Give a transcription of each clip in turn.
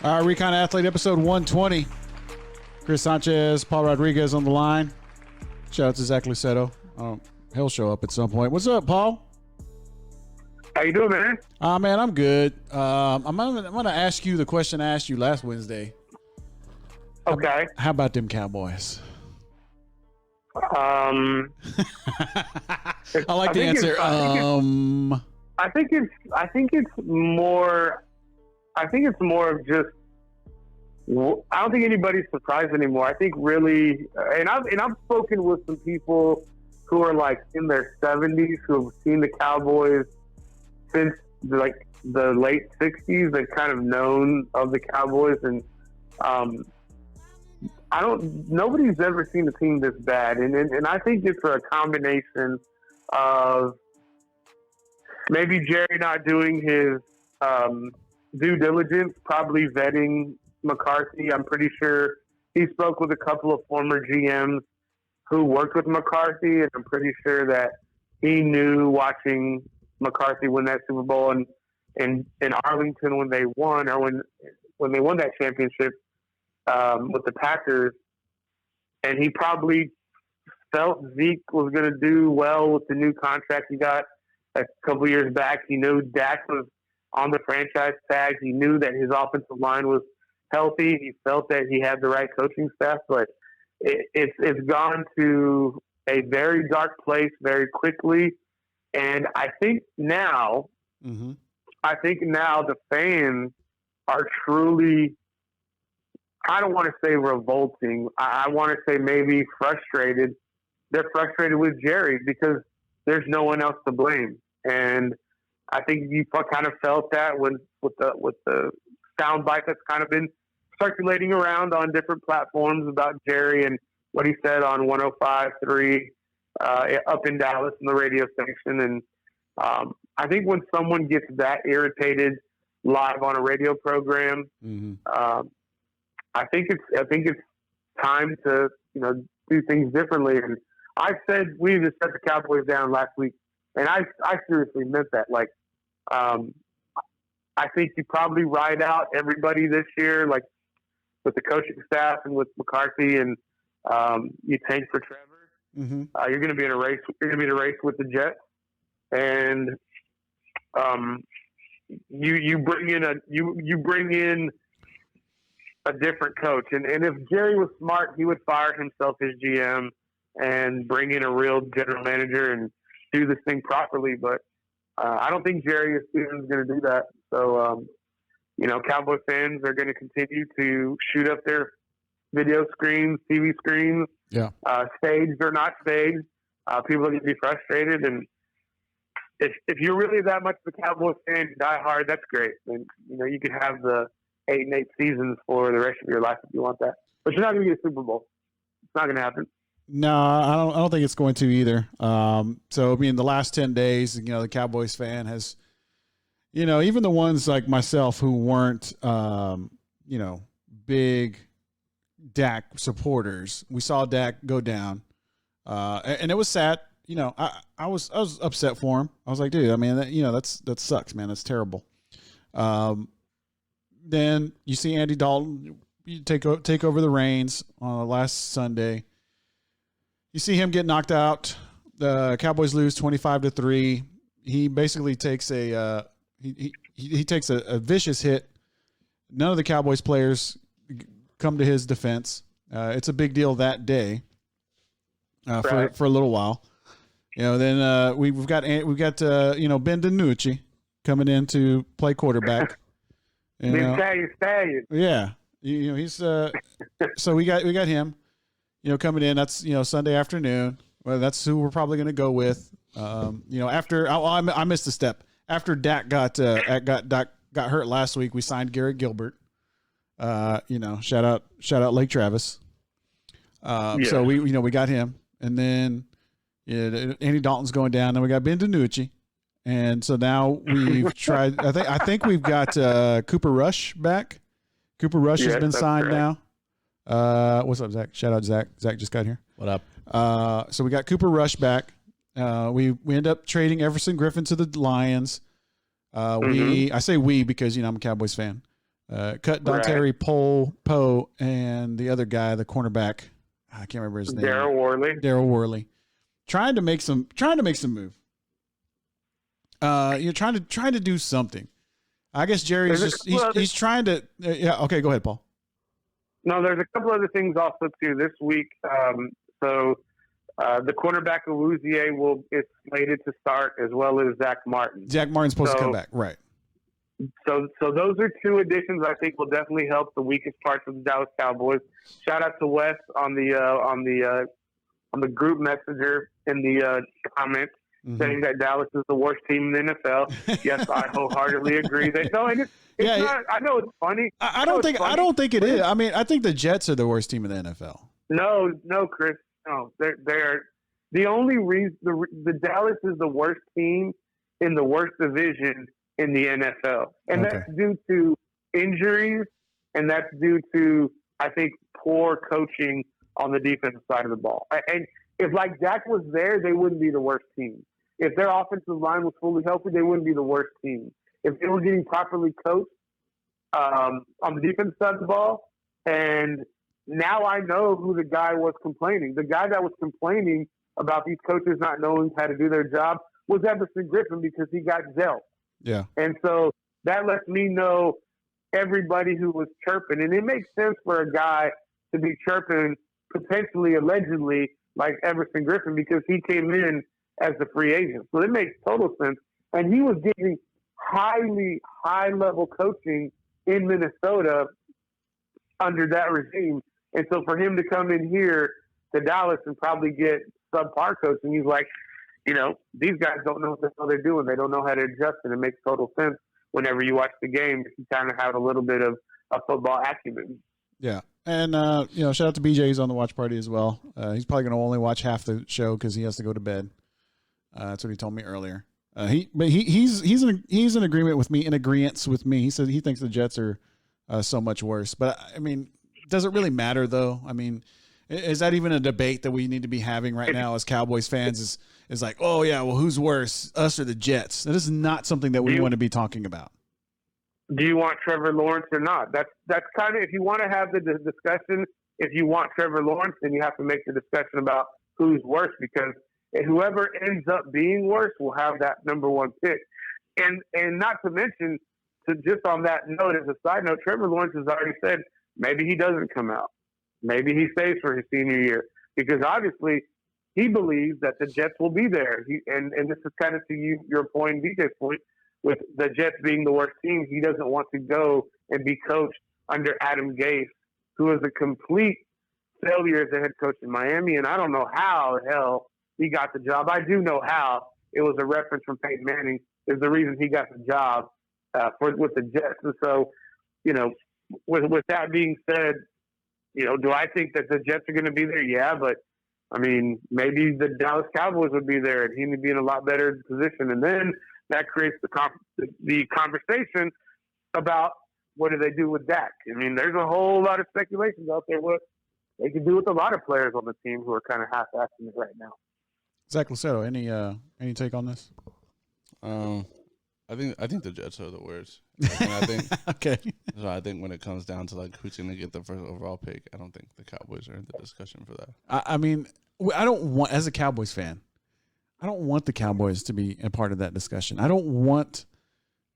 Recon Athlete, episode 120. Chris Sanchez, Paul Rodriguez on the line. Shout out to Zach Luceto. He'll show up at some point. What's up, Paul? How you doing, man? Man, I'm good. I'm gonna ask you the question I asked you last Wednesday. Okay. How about them Cowboys? I like the answer. I think it's more of just. I don't think anybody's surprised anymore. I think really, and I've spoken with some people who are like in their 70s who have seen the Cowboys since the late 60s and kind of known of the Cowboys, and nobody's ever seen a team this bad, and I think it's a combination of maybe Jerry not doing his due diligence, probably vetting McCarthy. I'm pretty sure he spoke with a couple of former GMs who worked with McCarthy, and I'm pretty sure that he knew watching McCarthy win that Super Bowl and in Arlington when they won, or when they won that championship with the Packers, and he probably felt Zeke was going to do well with the new contract he got a couple years back. He knew Dak was on the franchise tag. He knew that his offensive line was healthy. He felt that he had the right coaching staff, but it's gone to a very dark place very quickly. And I think now, the fans are truly, I don't want to say revolting. I want to say maybe frustrated. They're frustrated with Jerry because there's no one else to blame. And I think you kind of felt that with the soundbite that's kind of been circulating around on different platforms about Jerry and what he said on 105.3 up in Dallas in the radio station. And I think when someone gets that irritated live on a radio program, I think it's time to do things differently. And I said we need to shut the Cowboys down last week, and I seriously meant that. Like, I think you probably ride out everybody this year, like with the coaching staff and with McCarthy, and you tank for Trevor. You're going to be in a race. You're going to be in a race with the Jets, and you bring in a different coach. And if Jerry was smart, he would fire himself as GM and bring in a real general manager and do this thing properly. But I don't think Jerry is going to do that. So, Cowboy fans are going to continue to shoot up their video screens, TV screens, staged or not staged. People are going to be frustrated. And if you're really that much of a Cowboy fan, die hard, that's great. And, you could have the 8-8 seasons for the rest of your life if you want that. But you're not going to get a Super Bowl. It's not going to happen. No, I don't think it's going to either. So, I mean, the last 10 days, the Cowboys fan has, even the ones like myself who weren't, big Dak supporters, we saw Dak go down. And it was sad. I was upset for him. I was like, dude, I mean, that sucks, man. That's terrible. Then you see Andy Dalton take over the reins on last Sunday. You see him get knocked out. The Cowboys lose 25-3. He basically takes he takes a vicious hit. None of the Cowboys players come to his defense. It's a big deal that day for a little while. Then we've got Ben DiNucci coming in to play quarterback. Stallion. Yeah, he's so we got him. Coming in. That's Sunday afternoon. Well, that's who we're probably going to go with. After I missed a step. After Dak got hurt last week, we signed Garrett Gilbert. Shout out Lake Travis. So we got him, and then Andy Dalton's going down. Then we got Ben DiNucci, and so now we've tried. I think we've got Cooper Rush back. Cooper Rush has been signed now. What's up, Zach? Shout out Zach. Zach just got here. What up? So we got Cooper Rush back. We end up trading Everson Griffin to the Lions. I say we because I'm a Cowboys fan. Cut Dontari Poe and the other guy, the cornerback. I can't remember his name. Daryl Worley. Trying to make some move. You're trying to do something. I guess Jerry's he's trying to. Yeah. Okay. Go ahead, Paul. No, there's a couple other things also too this week. The cornerback Awuzie is slated to start, as well as Zach Martin. Zach Martin's supposed to come back, right? So those are two additions I think will definitely help the weakest parts of the Dallas Cowboys. Shout out to Wes on the group messenger in the comments saying that Dallas is the worst team in the NFL. Yes, I wholeheartily agree. Not, I know it's funny. I don't think it is. I mean, I think the Jets are the worst team in the NFL. No, Chris. No, they're the only reason the Dallas is the worst team in the worst division in the NFL, and that's due to injuries, and that's due to, I think, poor coaching on the defensive side of the ball. And if like Dak was there, they wouldn't be the worst team. If their offensive line was fully healthy, they wouldn't be the worst team. If they were getting properly coached on the defensive side of the ball, and now I know who the guy was complaining. The guy that was complaining about these coaches not knowing how to do their job was Everson Griffin, because he got dealt. Yeah. And so that lets me know everybody who was chirping. And it makes sense for a guy to be chirping, potentially, allegedly, like Everson Griffin, because he came in as the free agent. So it makes total sense. And he was getting high-level coaching in Minnesota under that regime. And so for him to come in here to Dallas and probably get subpar coaching, he's like, these guys don't know what the hell they're doing. They don't know how to adjust, and it makes total sense whenever you watch the game. You kind of have a little bit of a football acumen. Yeah. And, shout out to BJ. He's on the watch party as well. He's probably going to only watch half the show because he has to go to bed. That's what he told me earlier. He's in agreement with me, He said he thinks the Jets are so much worse. But, I mean, does it really matter, though? I mean, is that even a debate that we need to be having right now as Cowboys fans? Is like, oh, yeah, well, who's worse, us or the Jets? That is not something that we want to be talking about. Do you want Trevor Lawrence or not? That's kind of, if you want to have the discussion, if you want Trevor Lawrence, then you have to make the discussion about who's worse, because whoever ends up being worse will have that number one pick. And not to mention, just on that note, as a side note, Trevor Lawrence has already said maybe he doesn't come out. Maybe he stays for his senior year, because obviously he believes that the Jets will be there. And this is kind of to your point, DJ's point, with the Jets being the worst team. He doesn't want to go and be coached under Adam Gase, who is a complete failure as a head coach in Miami. And I don't know how the hell he got the job. I do know how. It was a reference from Peyton Manning is the reason he got the job with the Jets. And so, with that being said, do I think that the Jets are going to be there? Yeah, but I mean, maybe the Dallas Cowboys would be there, and he would be in a lot better position. And then that creates the conversation about what do they do with Dak. I mean, there's a whole lot of speculations out there what they could do with a lot of players on the team who are kind of half-assing it right now. Zach Luceto, any take on this? I think the Jets are the worst. And I think okay. So I think when it comes down to like who's going to get the first overall pick, I don't think the Cowboys are in the discussion for that. I mean, I don't want, as a Cowboys fan, I don't want the Cowboys to be a part of that discussion. I don't want,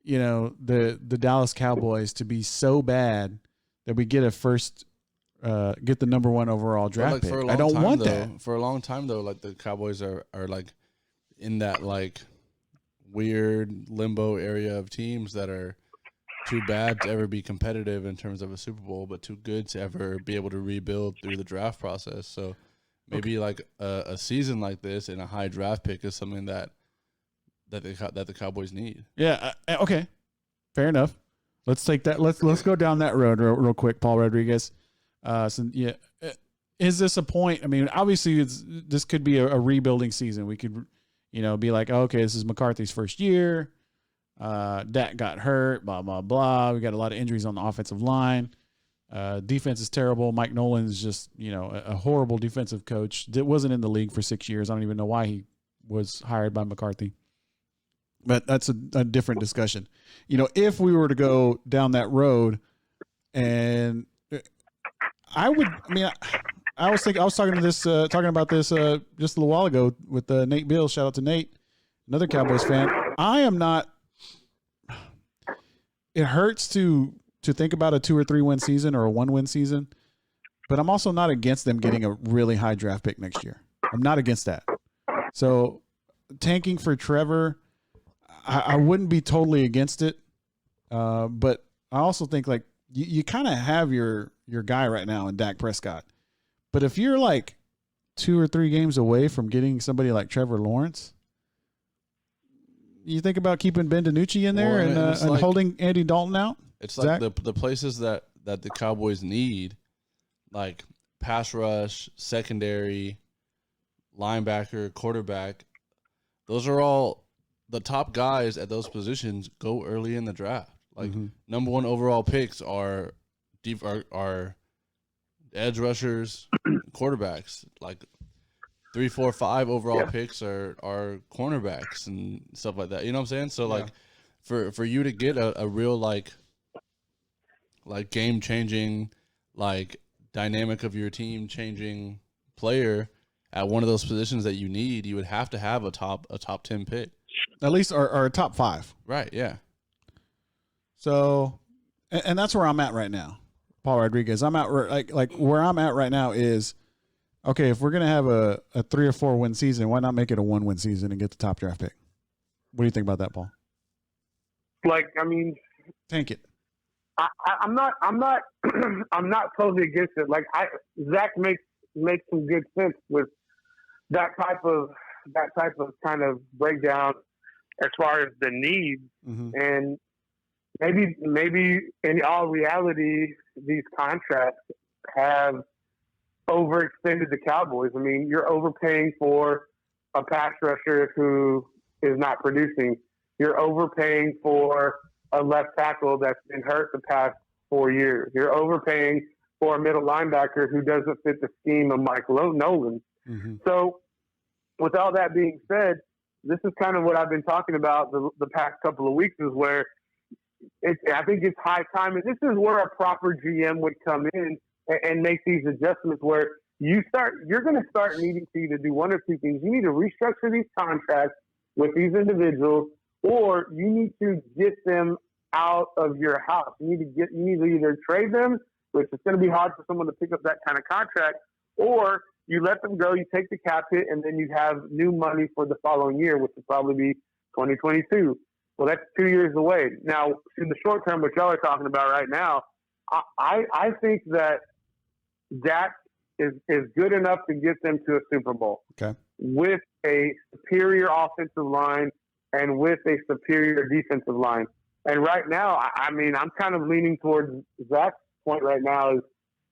the Dallas Cowboys to be so bad that we get get the number one overall draft pick. I don't want that. For a long time though, like the Cowboys are like in that like weird limbo area of teams that are too bad to ever be competitive in terms of a Super Bowl, but too good to ever be able to rebuild through the draft process. So maybe like a season like this and a high draft pick is something that the Cowboys need. Yeah. Okay. Fair enough. Let's take that. Let's go down that road real quick, Paul Rodriguez. Is this a point? I mean, obviously this could be a rebuilding season. We could, be like, okay, this is McCarthy's first year. Dak got hurt, blah, blah, blah. We got a lot of injuries on the offensive line. Defense is terrible. Mike Nolan is just, a horrible defensive coach that wasn't in the league for 6 years. I don't even know why he was hired by McCarthy. But that's a different discussion. If we were to go down that road, And I was talking about this just a little while ago with Nate Bill. Shout out to Nate, another Cowboys fan. I am not. It hurts to think about a 2 or 3 win season or a 1 win season, but I'm also not against them getting a really high draft pick next year. I'm not against that. So tanking for Trevor, I wouldn't be totally against it, but I also think like you kind of have your guy right now in Dak Prescott. But if you're like 2 or 3 games away from getting somebody like Trevor Lawrence, you think about keeping Ben DiNucci in there and like, holding Andy Dalton out? It's like the places that the Cowboys need, like pass rush, secondary, linebacker, quarterback. Those are all the top guys at those positions go early in the draft. Like number 1 overall picks are edge rushers, quarterbacks. Like 3, 4, 5 overall picks are cornerbacks and stuff like that. You know what I'm saying? So like for you to get a real like game changing, like dynamic of your team changing player at one of those positions that you need, you would have to have a top 10 pick. At least or a top 5. Right, yeah. So and that's where I'm at right now. Paul Rodriguez. I'm at like where I'm at right now is okay, if we're gonna have a 3 or 4 win season, why not make it a 1 win season and get the top draft pick? What do you think about that, Paul? Like, I mean, tank it. I'm not I'm not totally against it. Like Zach makes some good sense with that type of kind of breakdown as far as the needs. And maybe in all reality these contracts have overextended the Cowboys. I mean, you're overpaying for a pass rusher who is not producing. You're overpaying for a left tackle that's been hurt the past 4 years. You're overpaying for a middle linebacker who doesn't fit the scheme of Mike Nolan. So with all that being said, this is kind of what I've been talking about the past couple of weeks is where I think it's high time. And this is where a proper GM would come in and make these adjustments where you're going to start needing to either do one or two things. You need to restructure these contracts with these individuals, or you need to get them out of your house. You need to either trade them, which is going to be hard for someone to pick up that kind of contract, or you let them go, you take the cap hit, and then you have new money for the following year, which will probably be 2022. Well, that's 2 years away. Now, in the short term, what y'all are talking about right now, I think that Dak is good enough to get them to a Super Bowl with a superior offensive line and with a superior defensive line. And right now, I mean, I'm kind of leaning towards Zach's point right now is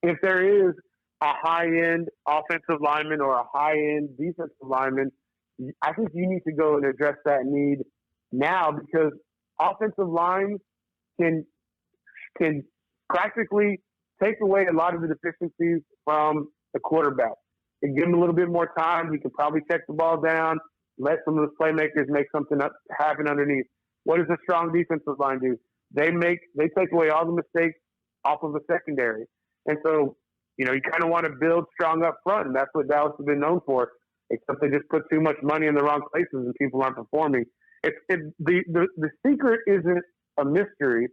if there is a high-end offensive lineman or a high-end defensive lineman, I think you need to go and address that need now because offensive line can practically take away a lot of the deficiencies from the quarterback. And give him a little bit more time. He can probably check the ball down, let some of those playmakers make something happen underneath. What does a strong defensive line do? They take away all the mistakes off of the secondary. And so, you kind of want to build strong up front, and that's what Dallas has been known for, except they just put too much money in the wrong places and people aren't performing. The secret isn't a mystery.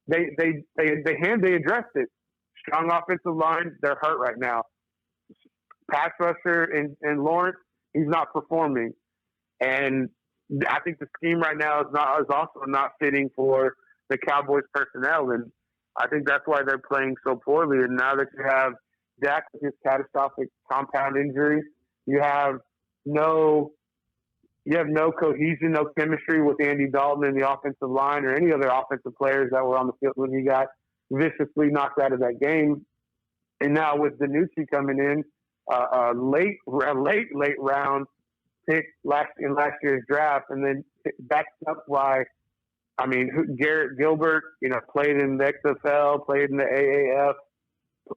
They addressed it. Strong offensive line, they're hurt right now. Pass rusher and Lawrence, he's not performing. And I think the scheme right now is also not fitting for the Cowboys personnel. And I think that's why they're playing so poorly. And now that you have Dak with his catastrophic compound injury, you have no cohesion, no chemistry with Andy Dalton in the offensive line or any other offensive players that were on the field when he got viciously knocked out of that game. And now with DiNucci coming in, a late round pick in last year's draft, and then backed up by, I mean, Garrett Gilbert, played in the XFL, played in the AAF.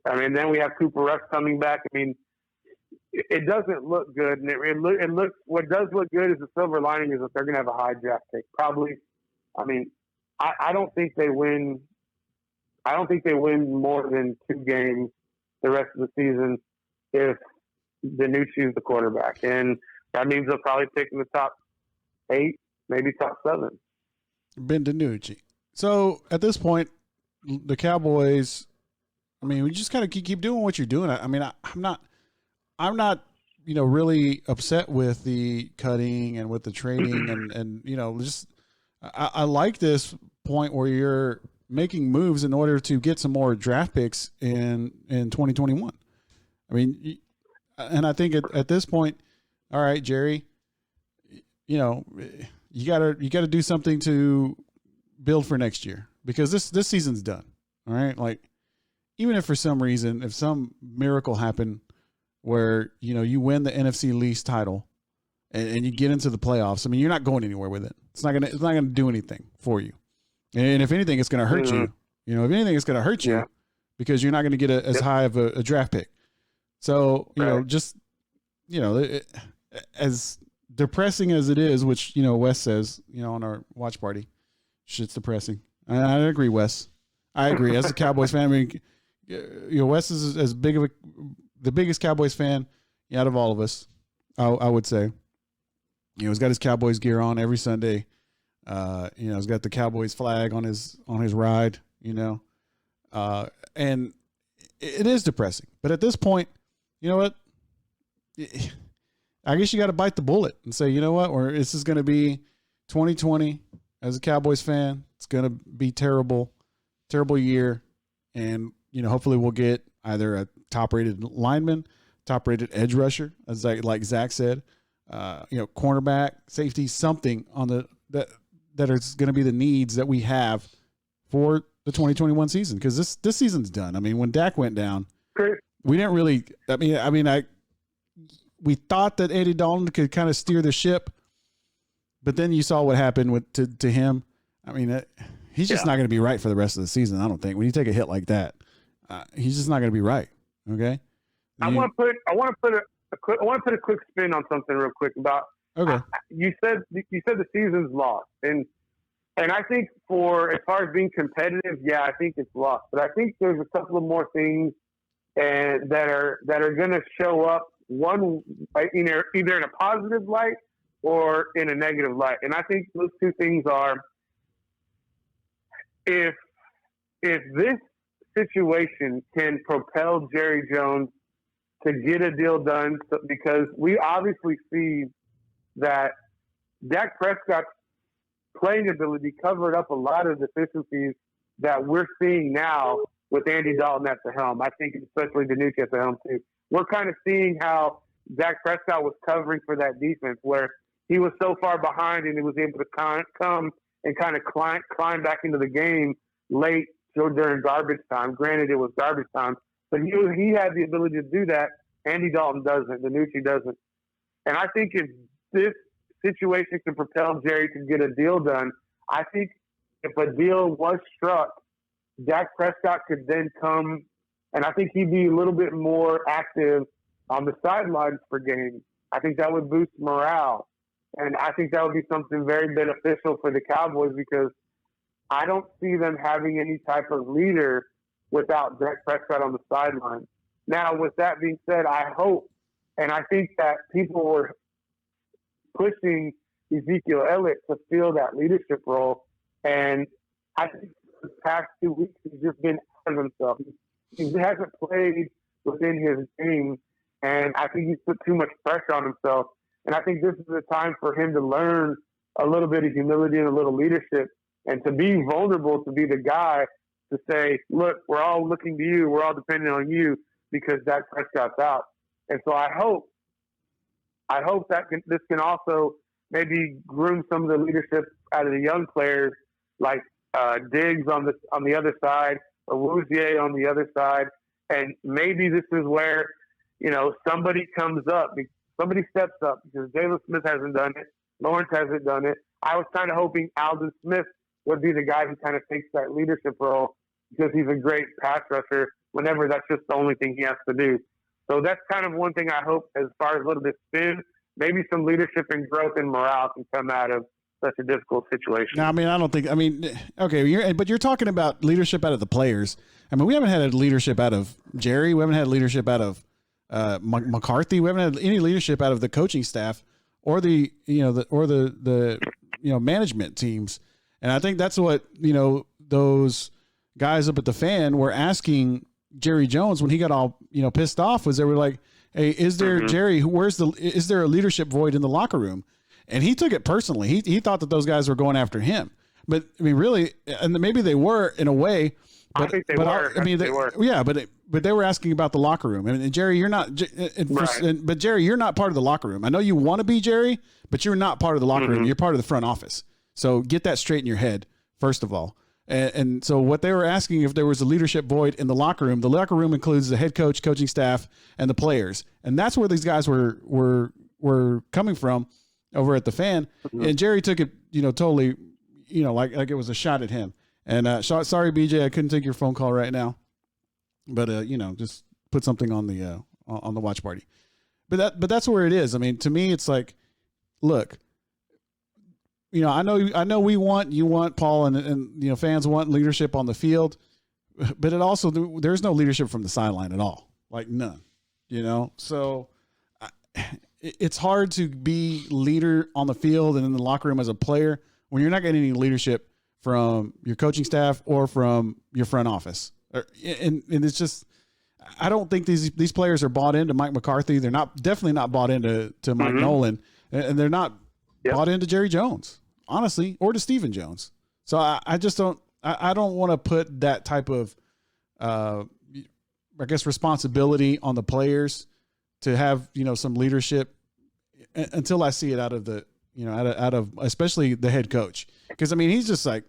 I mean, then we have Cooper Rush coming back. I mean, it doesn't look good, and it looks. What does look good is the silver lining is that they're going to have a high draft pick. Probably, I mean, I don't think they win. I don't think they win more than 2 games the rest of the season if DiNucci is the quarterback. And that means they'll probably pick in the top 8, maybe top 7. Ben DiNucci. So at this point, the Cowboys, I mean, we just kind of keep doing what you're doing. I mean, I'm not, really upset with the cutting and with the trading and just I like this point where you're making moves in order to get some more draft picks in 2021. I mean, and I think at this point, all right, Jerry, you gotta do something to build for next year, because this season's done. All right. Like, even if for some reason, if some miracle happened where, you win the NFC least title and you get into the playoffs, I mean, you're not going anywhere with it. It's not gonna do anything for you. And if anything, it's gonna hurt you. If anything, it's gonna hurt you because you're not gonna get as high of a draft pick. So, as depressing as it is, which, Wes says, on our watch party, shit's depressing. I agree, Wes. I agree. As a Cowboys fan, I mean, Wes is as big of the biggest Cowboys fan out of all of us, I would say. He's got his Cowboys gear on every Sunday. He's got the Cowboys flag on his ride, and it is depressing. But at this point, you know what? I guess you got to bite the bullet and say, you know what? Or this is going to be 2020 as a Cowboys fan. It's going to be terrible year. And, hopefully we'll get either a top-rated lineman, top-rated edge rusher, as like Zach said, cornerback, safety, something on that is going to be the needs that we have for the 2021 season. Because this season's done. I mean, when Dak went down, we didn't really. We thought that Andy Dalton could kind of steer the ship, but then you saw what happened to him. I mean, he's just not going to be right for the rest of the season. I don't think when you take a hit like that, he's just not going to be right. Okay. I want to put a quick spin on something real quick about. Okay. You said the season's lost, and I think as far as being competitive, I think it's lost. But I think there's a couple of more things that are going to show up. One, either in a positive light or in a negative light, and I think those two things are: if this situation can propel Jerry Jones to get a deal done, because we obviously see that Dak Prescott's playing ability covered up a lot of deficiencies that we're seeing now with Andy Dalton at the helm. I think especially DiNucci at the helm too. We're kind of seeing how Dak Prescott was covering for that defense, where he was so far behind and he was able to come and kind of climb back into the game late during garbage time. Granted, it was garbage time, but he had the ability to do that. Andy Dalton doesn't. DiNucci doesn't. And I think if this situation can propel Jerry to get a deal done, I think if a deal was struck, Dak Prescott could then come, and I think he'd be a little bit more active on the sidelines for games. I think that would boost morale. And I think that would be something very beneficial for the Cowboys, because I don't see them having any type of leader without Dak Prescott on the sideline. Now, with that being said, I hope, and I think that people were pushing Ezekiel Elliott to fill that leadership role. And I think the past 2 weeks he's just been out of himself. He hasn't played within his game, and I think he's put too much pressure on himself. And I think this is the time for him to learn a little bit of humility and a little leadership, and to be vulnerable, to be the guy to say, look, we're all looking to you. We're all depending on you because Dak Prescott's out. And so I hope that this can also maybe groom some of the leadership out of the young players, like Diggs on the other side, or Wouzier on the other side. And maybe this is where, somebody comes up, somebody steps up, because Jalen Smith hasn't done it. Lawrence hasn't done it. I was kind of hoping Aldon Smith would be the guy who kind of takes that leadership role, because he's a great pass rusher whenever that's just the only thing he has to do. So that's kind of one thing I hope, as far as a little bit spin, maybe some leadership and growth and morale can come out of such a difficult situation. No, I mean, I don't think. I mean, okay, but you're talking about leadership out of the players. I mean, we haven't had a leadership out of Jerry. We haven't had leadership out of McCarthy. We haven't had any leadership out of the coaching staff or the management teams. And I think that's what those guys up at the Fan were asking Jerry Jones when he got all pissed off, was they were like, "Hey, is there Jerry? Is there a leadership void in the locker room?" And he took it personally. He thought that those guys were going after him. But I mean, really, and maybe they were in a way. But, I think they were. I mean, they were. Yeah, but they were asking about the locker room. And Jerry, you're not. But Jerry, you're not part of the locker room. I know you want to be, Jerry, but you're not part of the locker room. You're part of the front office. So get that straight in your head, first of all. And so what they were asking, if there was a leadership void in the locker room includes the head coach, coaching staff, and the players. And that's where these guys were coming from over at the Fan. And Jerry took it, totally, like it was a shot at him. And sorry, BJ, I couldn't take your phone call right now, but just put something on the watch party. But that's where it is. I mean, to me, it's like, look, I know you want Paul and fans want leadership on the field, but it also, there's no leadership from the sideline at all, like none. So it's hard to be leader on the field and in the locker room as a player when you're not getting any leadership from your coaching staff or from your front office. And it's just, I don't think these players are bought into Mike McCarthy. They're definitely not bought into Mike Nolan, and they're not bought into Jerry Jones, honestly, or to Stephen Jones. So I just don't, I don't want to put that type of, responsibility on the players to have, some leadership until I see it out of the, out of especially the head coach. Because I mean, he's just like,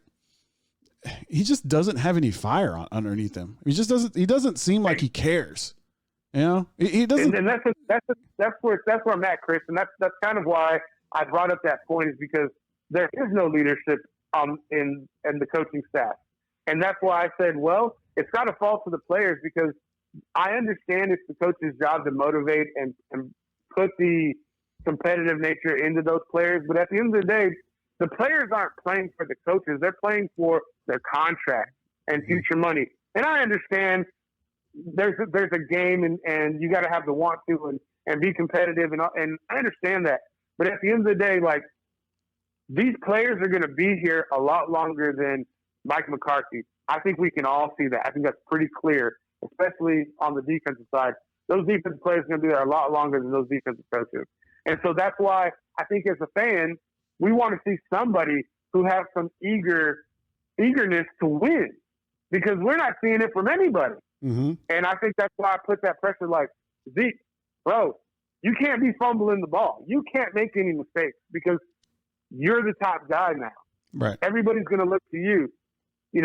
he just doesn't have any fire underneath him. He doesn't seem like he cares. He doesn't. And that's where I'm at, Chris. And that's kind of why I brought up that point, is because there is no leadership in the coaching staff. And that's why I said, well, it's got to fall to the players, because I understand it's the coach's job to motivate and put the competitive nature into those players. But at the end of the day, the players aren't playing for the coaches. They're playing for their contract and future money. And I understand there's a game and you got to have the want to and be competitive. And I understand that. But at the end of the day, like, these players are going to be here a lot longer than Mike McCarthy. I think we can all see that. I think that's pretty clear, especially on the defensive side. Those defensive players are going to be there a lot longer than those defensive coaches. And so that's why I think as a fan, we want to see somebody who has some eagerness to win, because we're not seeing it from anybody. Mm-hmm. And I think that's why I put that pressure, like, Zeke, bro, you can't be fumbling the ball. You can't make any mistakes, because you're the top guy now. Right. Everybody's going to look to you.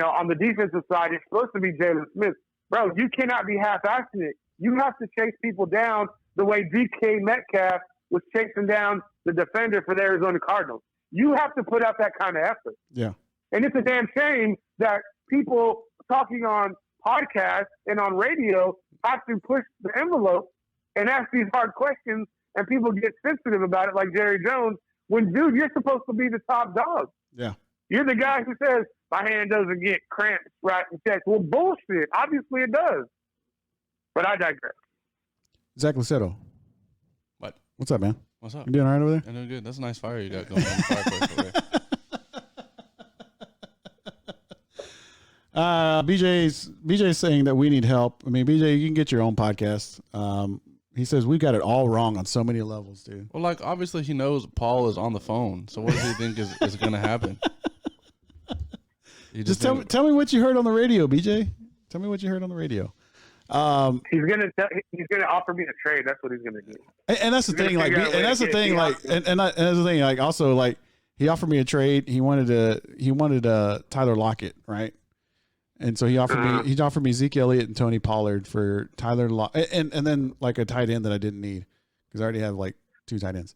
On the defensive side, it's supposed to be Jalen Smith. Bro, you cannot be half-assing it. You have to chase people down the way DK Metcalf was chasing down the defender for the Arizona Cardinals. You have to put out that kind of effort. Yeah. And it's a damn shame that people talking on podcasts and on radio have to push the envelope and ask these hard questions, and people get sensitive about it, like Jerry Jones, when, dude, you're supposed to be the top dog. Yeah. You're the guy who says, my hand doesn't get cramps right in checks. Well, bullshit. Obviously it does. But I digress. Zach Luceto. What? What's up, man? What's up? You doing all right over there? I'm doing good. That's a nice fire you got going on the fireplace over there. BJ's saying that we need help. I mean, BJ, you can get your own podcast. He says we got it all wrong on so many levels, dude. Well, like, obviously he knows Paul is on the phone, so what does he think is going to happen? Just tell me what you heard on the radio, BJ. Tell me what you heard on the radio. He's gonna offer me a trade. That's what he's gonna do. And that's the thing, like, and that's the thing, like, and that's the thing, like, also, like, he offered me a trade. He wanted Tyler Lockett, right? And so he offered me Zeke Elliott and Tony Pollard for Tyler Lockett, and then like a tight end that I didn't need, because I already have like 2 tight ends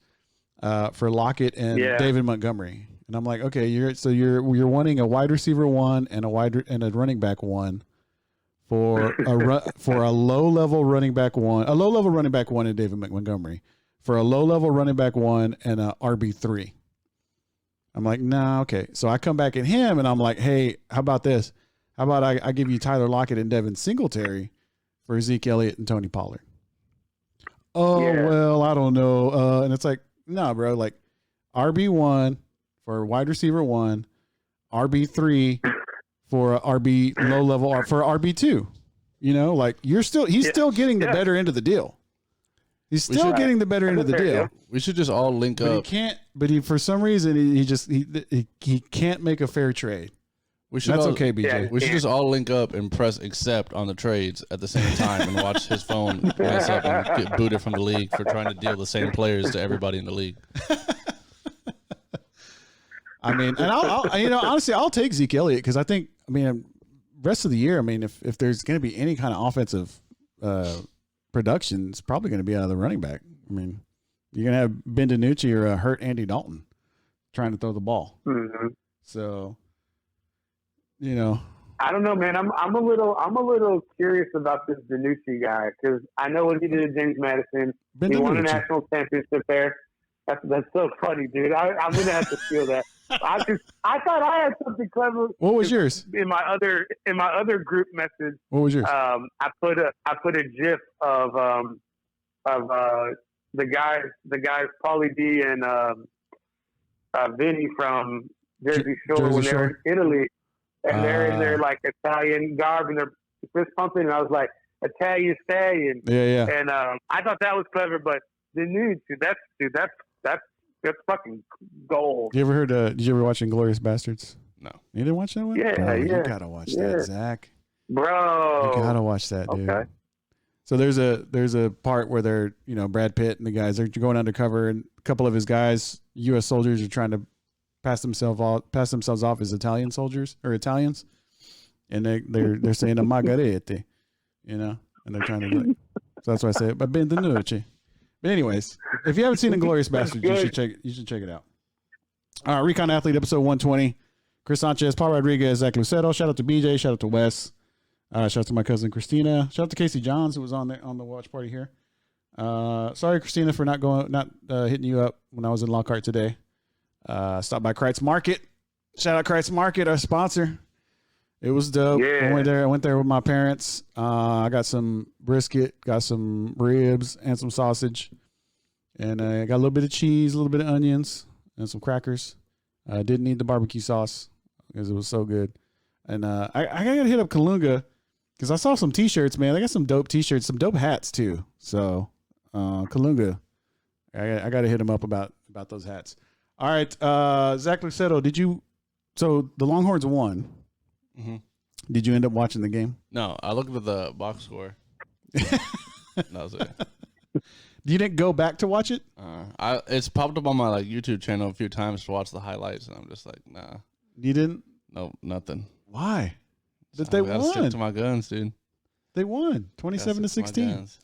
for Lockett and David Montgomery. And I'm like, okay, you're wanting a wide receiver 1 and a running back 1 for a low level running back 1, and David Montgomery for a low level running back 1 and a RB3. I'm like, nah, okay. So I come back at him and I'm like, hey, how about this? How about I give you Tyler Lockett and Devin Singletary for Zeke Elliott and Tony Pollard? Oh, well, I don't know. And it's like, no, bro, like RB1 for wide receiver 1, RB3 for RB low level for RB2. You know, like he's still getting the better end of the deal. He's still getting the better end of the deal. We should just all link up. He can't. But for some reason he can't make a fair trade. That's okay, BJ. Yeah, we should just all link up and press accept on the trades at the same time and watch his phone mess up and get booted from the league for trying to deal the same players to everybody in the league. I mean, and I'll honestly, I'll take Zeke Elliott because I think, rest of the year, if there's going to be any kind of offensive production, it's probably going to be out of the running back. I mean, you're going to have Ben DiNucci or a hurt Andy Dalton trying to throw the ball. Mm-hmm. So, I don't know, man. I'm a little curious about this DiNucci guy because I know what he did at James Madison. He won a national championship there. That's so funny, dude. I'm gonna have to steal that. I thought I had something clever. What was yours? In my other group message. What was yours? I put a GIF of the guys Paulie D and Vinny from Jersey Shore when they were in Italy, and they're in their like Italian garb and they're fist pumping, and I was like, Italian stallion. Yeah. And I thought that was clever, but the news, that's fucking gold. You ever heard? Did you ever watch Inglourious Bastards? No. You didn't watch that one? Yeah, Bro, yeah. You gotta watch that, Zach. Bro, You gotta watch that, dude. Okay. So there's a part where they're Brad Pitt and the guys they're going undercover, and a couple of his guys, U.S. soldiers, are trying to pass themselves off as Italian soldiers or Italians, and they're saying "Margarete," and they're trying to like. So that's why I say it. But Ben DiNucci. But anyways, if you haven't seen Inglourious Bastards, you should check it out. All right, Recon Athlete episode 120. Chris Sanchez, Paul Rodriguez, Zach Lucero. Shout out to BJ. Shout out to Wes. Shout out to my cousin Christina. Shout out to Casey Johns, who was on the watch party here. Sorry, Christina, for not hitting you up when I was in Lockhart today. Stopped by Kreitz Market. Shout out Kreitz Market, our sponsor. It was dope. Yeah. I went there with my parents. I got some brisket, got some ribs, and some sausage. And I got a little bit of cheese, a little bit of onions, and some crackers. I didn't need the barbecue sauce because it was so good. And I got to hit up Kalunga because I saw some T-shirts, man. They got some dope T-shirts, some dope hats, too. So, Kalunga, I got to hit him up about those hats. All right, Zach Lucero, so the Longhorns won. Mm-hmm. Did you end up watching the game? No, I looked at the box score. That was it. You didn't go back to watch it? It's popped up on my YouTube channel a few times to watch the highlights, and I'm just like, nah. You didn't? No, nothing. Why? I gotta stick to my guns, dude. They won 27-16.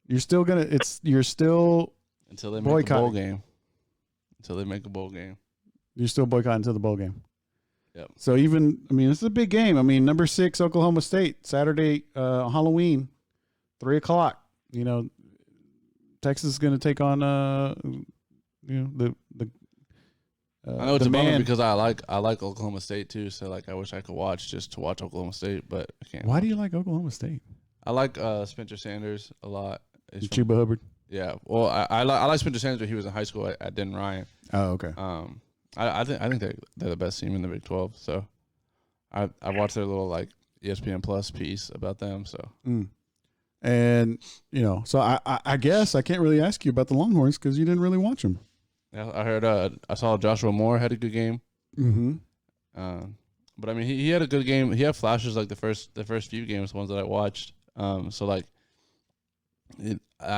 You're still until they make a bowl game. Until they make a bowl game. You're still boycotting until the bowl game. Yep. So this is a big game. number 6 Oklahoma State Saturday, Halloween, 3:00. Texas is going to take on the. I know it's a bummer because I like Oklahoma State too. So I wish I could watch just to watch Oklahoma State, but I can't. Why do you like Oklahoma State? I like Spencer Sanders a lot. Chuba Hubbard. Yeah. Well, I like Spencer Sanders when he was in high school at Denton Ryan. Oh, okay. I think they're the best team in the Big 12. So I watched their little ESPN Plus piece about them. So and so I guess I can't really ask you about the Longhorns because you didn't really watch them. Yeah, I heard. I saw Joshua Moore had a good game. Mm-hmm. But I mean, he had a good game. He had flashes the first few games, the ones that I watched. I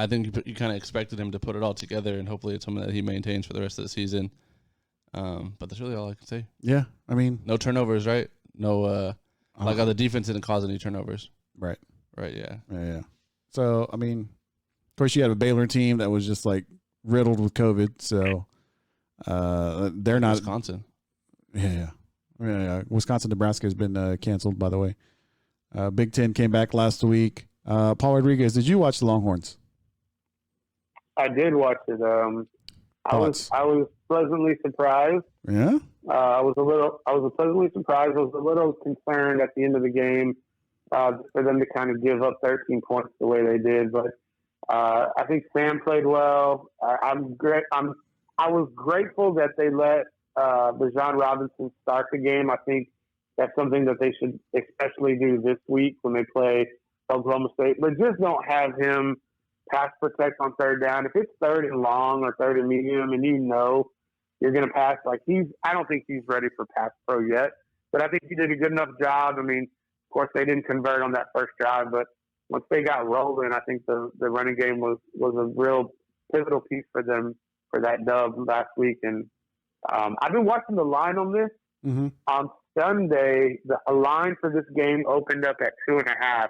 think you kind of expected him to put it all together, and hopefully it's something that he maintains for the rest of the season. But that's really all I can say. Yeah, I mean, no turnovers, right? No, the defense didn't cause any turnovers. Right. Right. Yeah. Yeah. So I mean, of course, you had a Baylor team that was just riddled with COVID. So they're not Wisconsin. Yeah. Wisconsin, Nebraska has been canceled, by the way. Big Ten came back last week. Paul Rodriguez, did you watch the Longhorns? I did watch it. I was pleasantly surprised. Yeah. I was pleasantly surprised. I was a little concerned at the end of the game for them to kind of give up 13 points the way they did. But I think Sam played well. I'm great. I was grateful that they let Bijan Robinson start the game. I think that's something that they should especially do this week when they play Oklahoma State. But just don't have him pass protect on third down. If it's third and long or third and medium, and you're going to pass, I don't think he's ready for pass pro yet. But I think he did a good enough job. I mean, of course, they didn't convert on that first drive, but once they got rolling, I think the running game was a real pivotal piece for them for that dub last week. And I've been watching the line on this. Mm-hmm. On Sunday, the line for this game opened up at 2.5.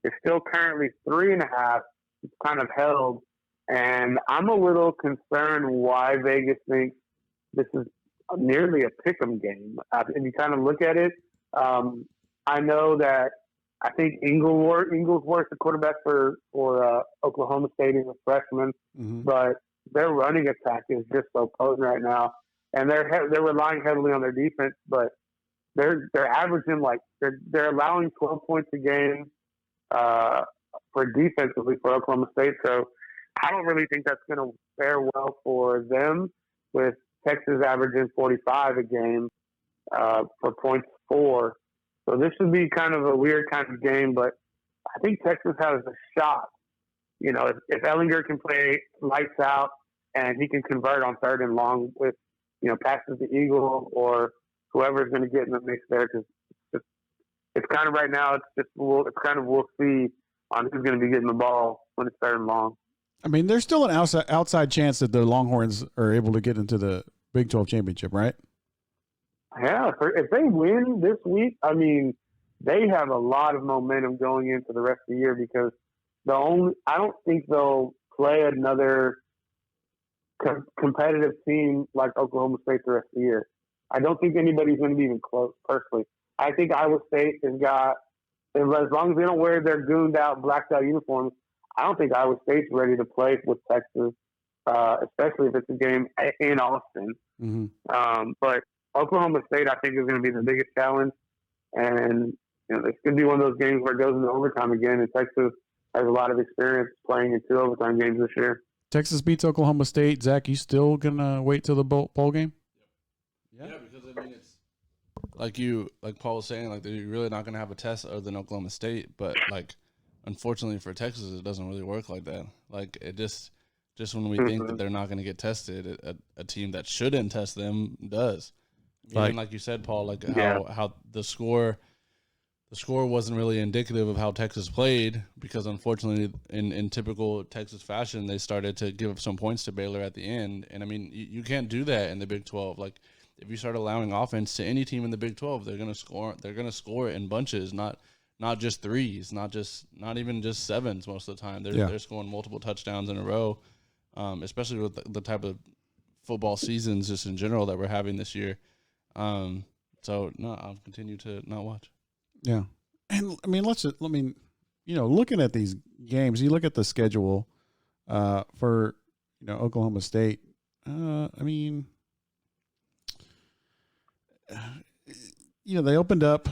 It's still currently 3.5. It's kind of held. And I'm a little concerned why Vegas thinks this is nearly a pick'em game. If you kind of look at it, I know that I think Ingleworth, the quarterback for Oklahoma State, is a freshman, Mm-hmm. but their running attack is just so potent right now, and they're relying heavily on their defense. But they're averaging they're allowing 12 points a game for defensively for Oklahoma State. So I don't really think that's going to fare well for them, with Texas averaging 45 a game for points 4. So this should be kind of a weird kind of game, but I think Texas has a shot. You know, if Ellinger can play lights out and he can convert on third and long with, passes to Eagle or whoever's going to get in the mix there, because it's kind of right now, we'll see on who's going to be getting the ball when it's third and long. I mean, there's still an outside chance that the Longhorns are able to get into the Big 12 championship, right? Yeah, if they win this week, I mean, they have a lot of momentum going into the rest of the year, because I don't think they'll play another competitive team like Oklahoma State the rest of the year. I don't think anybody's going to be even close, personally. I think Iowa State has got, as long as they don't wear their gooned out, blacked out uniforms, I don't think Iowa State's ready to play with Texas, especially if it's a game in Austin. Mm-hmm. But Oklahoma State, I think, is going to be the biggest challenge. And, this could be one of those games where it goes into overtime again. And Texas has a lot of experience playing in 2 overtime games this year. Texas beats Oklahoma State. Zach, you still going to wait till the bowl game? Yeah, because, I mean, it's like Paul was saying, they're really not going to have a test other than Oklahoma State. But, unfortunately for Texas, it doesn't really work like that. It just when we think that they're not going to get tested, a team that shouldn't test them does. Even like you said, Paul, how the score wasn't really indicative of how Texas played, because unfortunately in typical Texas fashion, they started to give up some points to Baylor at the end. And I mean, you can't do that in the Big 12. If you start allowing offense to any team in the Big 12, they're going to score it in bunches, not just threes, not even just sevens most of the time. They're scoring multiple touchdowns in a row, especially with the type of football seasons just in general that we're having this year. So no, I'll continue to not watch. Yeah. And I mean, looking at these games, you look at the schedule, for, Oklahoma State. I mean, they opened up,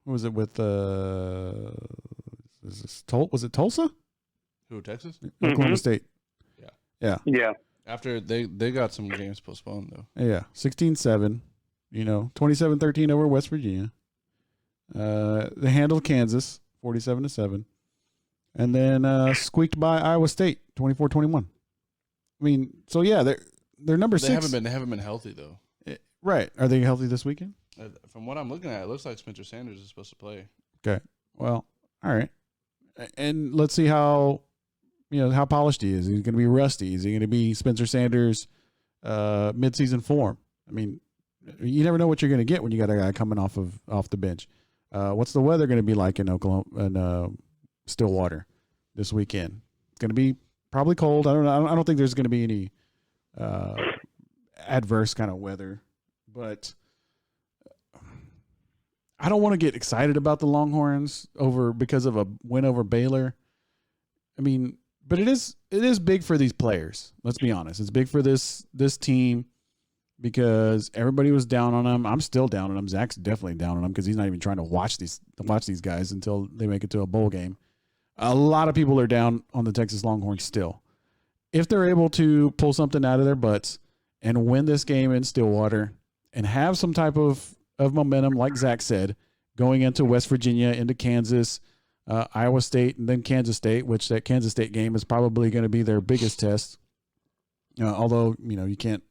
what was it with, was it Tulsa? Who, Texas? Oklahoma State. Yeah. Yeah. After they got some games postponed though. Yeah. 16-7. 27-13 over West Virginia. They handled Kansas 47-7, and then squeaked by Iowa State 24-21. I mean, so yeah, they're number 6. They haven't been healthy though. Right? Are they healthy this weekend? From what I'm looking at, it looks like Spencer Sanders is supposed to play. Okay. Well, all right. And let's see how polished he is. He's going to be rusty. Is he going to be Spencer Sanders midseason form? I mean, you never know what you're going to get when you got a guy coming off the bench. What's the weather going to be like in Oklahoma and Stillwater this weekend? It's going to be probably cold. I don't know. I don't think there's going to be any adverse kind of weather, but I don't want to get excited about the Longhorns because of a win over Baylor. I mean, but it is big for these players. Let's be honest. It's big for this team. because everybody was down on him. I'm still down on him. Zach's definitely down on him because he's not even trying to watch these guys until they make it to a bowl game. A lot of people are down on the Texas Longhorns still. If they're able to pull something out of their butts and win this game in Stillwater and have some type of momentum, like Zach said, going into West Virginia, into Kansas, Iowa State, and then Kansas State, which that Kansas State game is probably going to be their biggest test. Although, you can't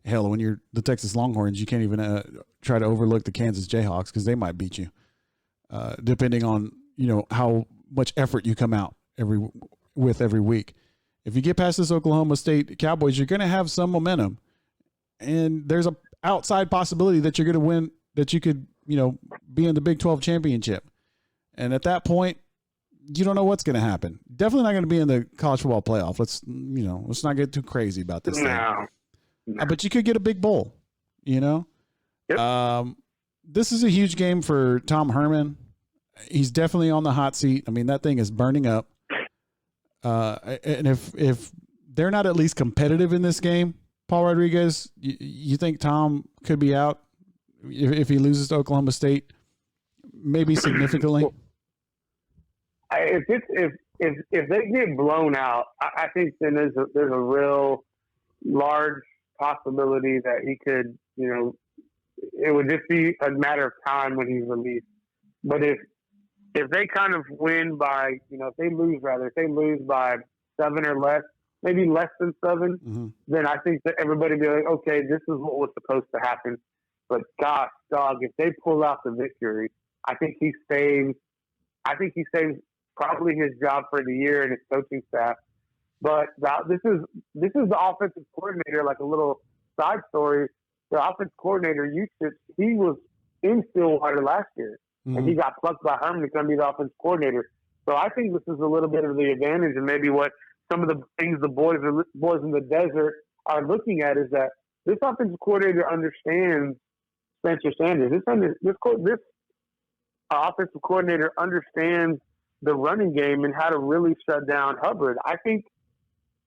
hell, when you're the Texas Longhorns, you can't even try to overlook the Kansas Jayhawks because they might beat you, depending on how much effort you come out every week. If you get past this Oklahoma State Cowboys, you're going to have some momentum, and there's a outside possibility that you're going to win, that you could be in the Big 12 championship, and at that point, you don't know what's going to happen. Definitely not going to be in the college football playoff. Let's not get too crazy about this thing. But you could get a big bowl, Yep. This is a huge game for Tom Herman. He's definitely on the hot seat. I mean, that thing is burning up. And if they're not at least competitive in this game, Paul Rodriguez, you think Tom could be out if he loses to Oklahoma State, maybe significantly? If they get blown out, I think then there's a real large possibility that he could, it would just be a matter of time when he's released. But if they kind of win by, if they lose by 7 or less, maybe less than 7, then I think that everybody be like, okay, this is what was supposed to happen. But gosh, dog, if they pull out the victory, I think he saves probably his job for the year and his coaching staff. But this is the offensive coordinator, like a little side story. The offensive coordinator, he was in Stillwater last year, and he got plucked by Herman to come be the offensive coordinator. So I think this is a little bit of the advantage, and maybe what some of the things the boys in the desert are looking at is that this offensive coordinator understands Spencer Sanders. This offensive coordinator understands the running game and how to really shut down Hubbard. I think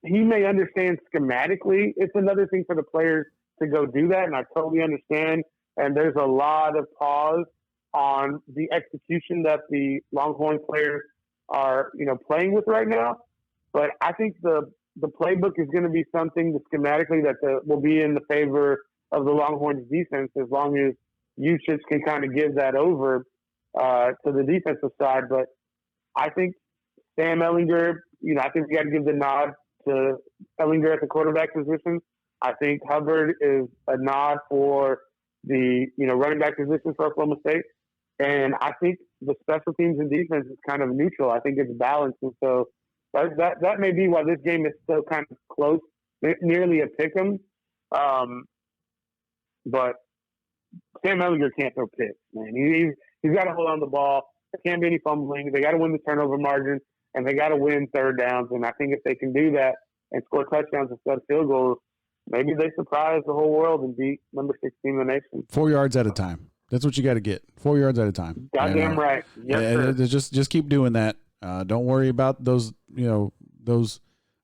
he may understand schematically. It's another thing for the players to go do that, and I totally understand. And there's a lot of pause on the execution that the Longhorn players are, playing with right now. But I think the playbook is going to be something schematically that will be in the favor of the Longhorns defense, as long as Uchich can kind of give that over to the defensive side. But I think Sam Ehlinger, I think we got to give the nod to Ehlinger at the quarterback position. I think Hubbard is a nod for the, running back position for Oklahoma State. And I think the special teams and defense is kind of neutral. I think it's balanced. And so that may be why this game is still kind of close, nearly a pick'em. But Sam Ehlinger can't throw picks, man. He's got to hold on the ball. There can't be any fumbling. They got to win the turnover margin, and they got to win third downs. And I think if they can do that and score touchdowns instead of field goals, maybe they surprise the whole world and beat number 16 in the nation. 4 yards at a time. That's what you got to get. 4 yards at a time. Goddamn right. Yes, sir. Just keep doing that. Don't worry about those wheel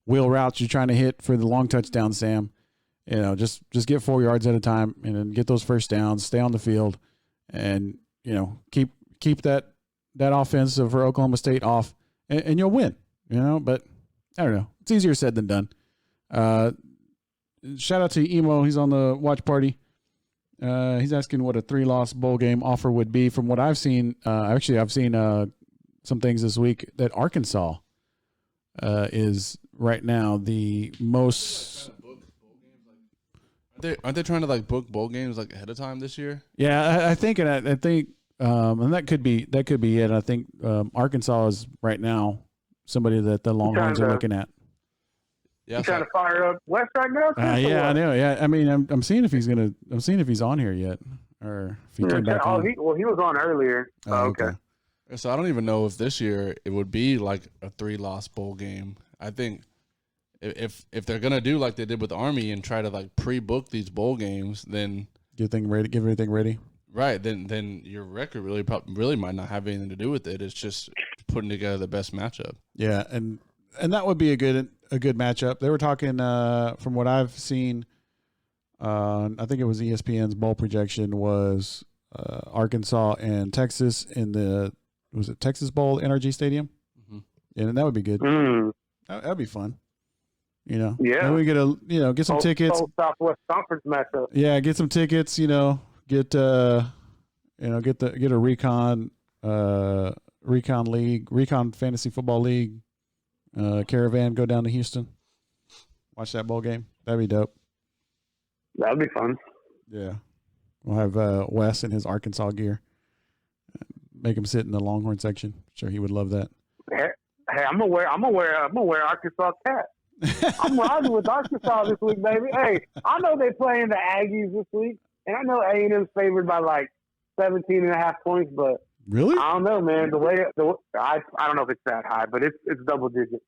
routes you're trying to hit for the long touchdown, Sam. Just get 4 yards at a time and then get those first downs, stay on the field, and keep that offense for Oklahoma State off, and you'll win. But I don't know. It's easier said than done. Shout out to Emo. He's on the watch party. He's asking what a 3-loss bowl game offer would be. From what I've seen, I've seen some things this week that Arkansas is right now the most. Aren't they trying to book bowl games ahead of time this year? Yeah, I think, and that could be it. I think Arkansas is right now somebody that the Longhorns are looking at. Yeah, you trying to fire up West right now? Yeah, I know. Yeah, I mean, I'm seeing if he's on here yet, or if he came back on. He was on earlier. Okay. So I don't even know if this year it would be like a 3-loss bowl game. I think if they're gonna do like they did with Army and try to pre-book these bowl games, then get everything ready. Right. Then your record really might not have anything to do with it. It's just putting together the best matchup. Yeah, and that would be a good matchup. They were talking from what I've seen. I think it was ESPN's bowl projection was Arkansas and Texas in was it Texas Bowl, NRG Stadium? Mm-hmm. And that would be good. That'd be fun. Yeah. Maybe we get some tickets. Southwest Conference matchup. Yeah, get some tickets. Get a recon league, recon fantasy football league, caravan. Go down to Houston, watch that bowl game. That'd be dope. That'd be fun. Yeah, we'll have Wes in his Arkansas gear. Make him sit in the Longhorn section. Sure, he would love that. Hey, I'm gonna wear Arkansas cap. I'm riding with Arkansas this week, baby. Hey, I know they playing the Aggies this week, and I know A&M's favored by like 17.5 points, but really, I don't know, man. I don't know if it's that high, but it's double digits.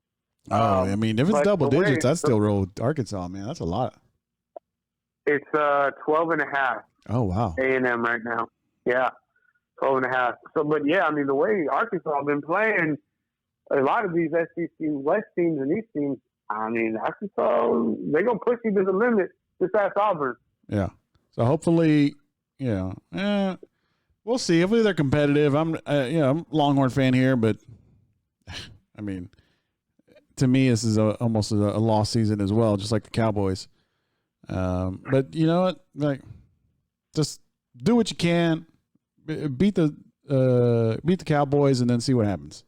Oh, I mean, if it's double digits, I'd still roll with Arkansas, man. That's a lot. It's 12.5. Oh wow, A&M right now. Yeah, 12.5. So, but yeah, I mean, the way Arkansas have been playing, a lot of these SEC West teams and these teams, I mean, Arkansas, they're going to push you to the limit. Just ask Auburn. Yeah. So hopefully, we'll see. Hopefully they're competitive. I'm a Longhorn fan here, but I mean, to me, this is almost a lost season as well, just like the Cowboys. But you know what? Like, just do what you can, beat the Cowboys, and then see what happens.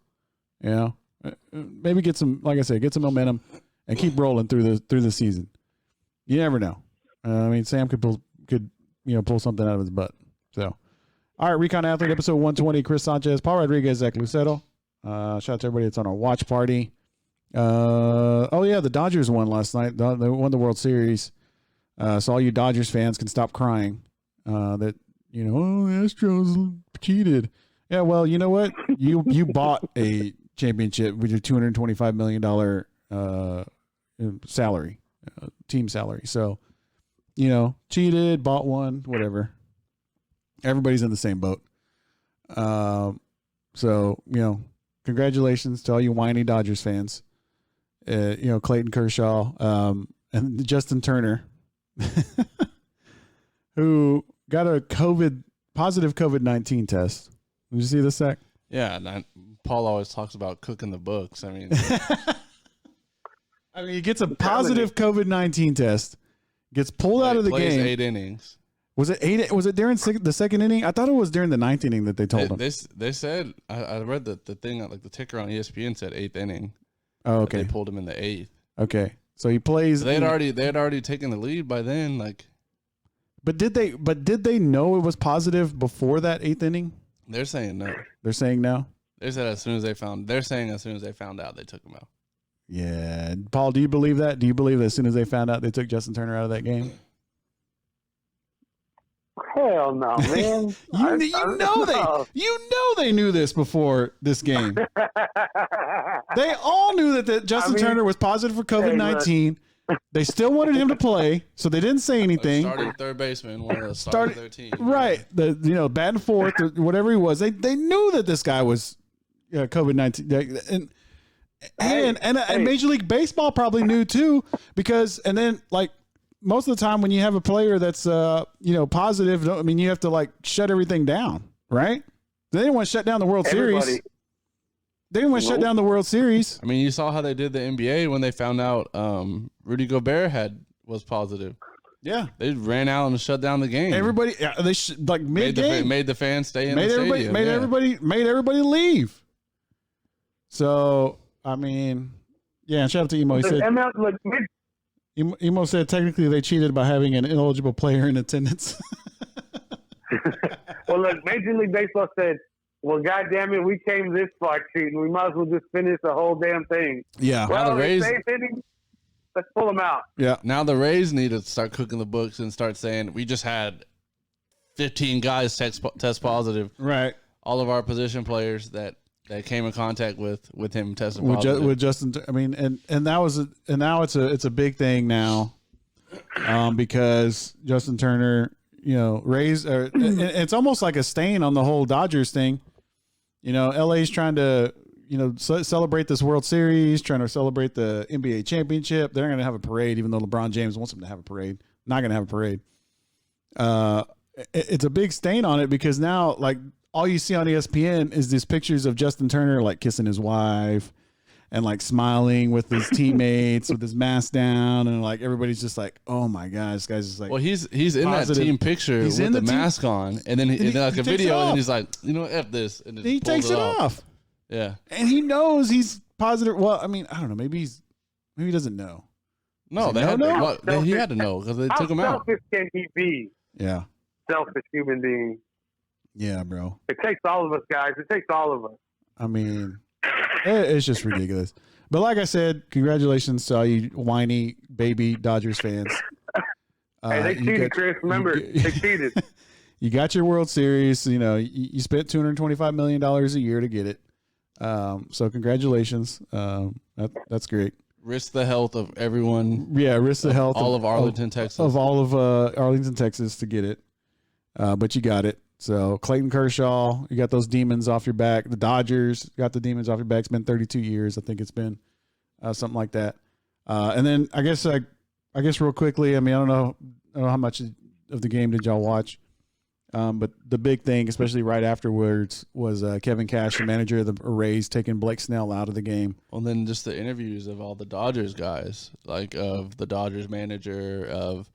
Maybe get some, like I said, get some momentum and keep rolling through the season. You never know. I mean, Sam could pull something out of his butt. So, all right, Recon Athlete episode 120. Chris Sanchez, Paul Rodriguez, Zach Lucero. Shout out to everybody that's on our watch party. The Dodgers won last night. They won the World Series. So all you Dodgers fans can stop crying. That the Astros cheated. Yeah, well, you know what? You bought a championship with your $225 million salary, team salary. So, cheated, bought one, whatever. Everybody's in the same boat. So, congratulations to all you whiny Dodgers fans. Clayton Kershaw, and Justin Turner, who got a positive COVID-19 test. Did you see this, Zach? Yeah, Paul always talks about cooking the books. I mean, he gets a positive COVID-19 test, gets pulled out of the game. 8 innings. Was it 8? Was it during the second inning? I thought it was during the 9th inning that they told him. They said I read the thing, like the ticker on ESPN said 8th inning. Oh, okay. They pulled him in the 8th. Okay, so he plays. They had already taken the lead by then. But did they know it was positive before that 8th inning? They're saying no. They're saying no. They said as soon as they found out, they took him out. Yeah, Paul, do you believe that? Do you believe that as soon as they found out, they took Justin Turner out of that game? Hell no, man. You know they knew this before this game. They all knew that Justin Turner was positive for COVID-19. They still wanted him to play, so they didn't say anything. Starting third baseman, one of the starters of their team. Right. Batting fourth, or whatever he was. They knew that this guy was COVID-19. And Major League Baseball probably knew too, because most of the time when you have a player that's positive, you have to shut everything down, right? They didn't want to shut down the World Series. They didn't want to shut down the World Series. I mean, you saw how they did the NBA when they found out Rudy Gobert was positive. Yeah, they ran out and shut down the game. Everybody, mid-game made the fans stay in the stadium. Made everybody leave. So shout out to Emo. He said, Emo said technically they cheated by having an ineligible player in attendance. Well, look, Major League Baseball said, well, goddamn it, we came this far cheating. We might as well just finish the whole damn thing. Yeah. Well, let's pull them out. Yeah. Now the Rays need to start cooking the books and start saying, we just had 15 guys test positive. Right. All of our position players that came in contact with him tested positive. With Justin, now it's a big thing now, because Justin Turner, Rays are. It's almost like a stain on the whole Dodgers thing. LA's trying to celebrate this World Series, trying to celebrate the NBA championship. They're not going to have a parade, even though LeBron James wants them to have a parade. not going to have a parade. It's a big stain on it because now, like, all you see on ESPN is these pictures of Justin Turner, like, kissing his wife and, like, smiling with his teammates with his mask down. And, like, everybody's just like, oh, my God, this guy's just like. Well, he's in positive. that team picture with the mask on. And then he like a video, and he's like, you know, F this. And he takes it off. Yeah. And he knows he's positive. Well, I mean, I don't know. Maybe he doesn't know. No, he had to know because they took him out. How selfish can he be? Yeah. Selfish human being. Yeah, bro. It takes all of us, guys. It takes all of us. I mean, it's just ridiculous. But like I said, congratulations to all you whiny baby Dodgers fans. Hey, they cheated, Chris. Remember, they cheated. You got your World Series. You know, you spent $225 million a year to get it. So congratulations. That's great. Risk the health of everyone. Yeah, risk the health all of Arlington, Texas. Of all of Arlington, Texas to get it. But you got it. So Clayton Kershaw, you got those demons off your back. The Dodgers got the demons off your back. It's been 32 years. I think it's been something like that. And then I guess real quickly, I mean, I don't know how much of the game did y'all watch. But the big thing, especially right afterwards, was Kevin Cash, the manager of the Rays, taking Blake Snell out of the game. Well, then just the interviews of all the Dodgers guys, like of the Dodgers manager, of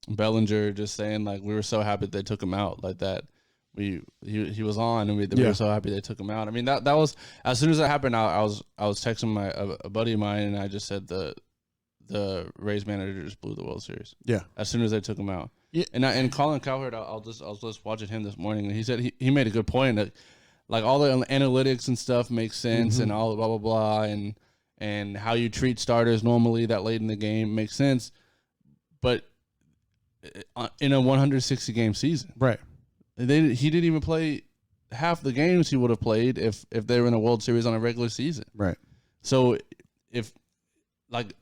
Bellinger, just saying like we were so happy they took him out, like that. He was on, and we were so happy they took him out. I mean, that was as soon as that happened, I was texting a buddy of mine, and I just said the Rays manager just blew the World Series. Yeah, as soon as they took him out. Yeah. And Colin Cowherd, I was just watching him this morning, and he said he made a good point that like all the analytics and stuff makes sense, and all the blah blah blah, and how you treat starters normally that late in the game makes sense, but in a 160 game season, right? He didn't even play half the games he would have played if they were in a World Series on a regular season, right? So if like.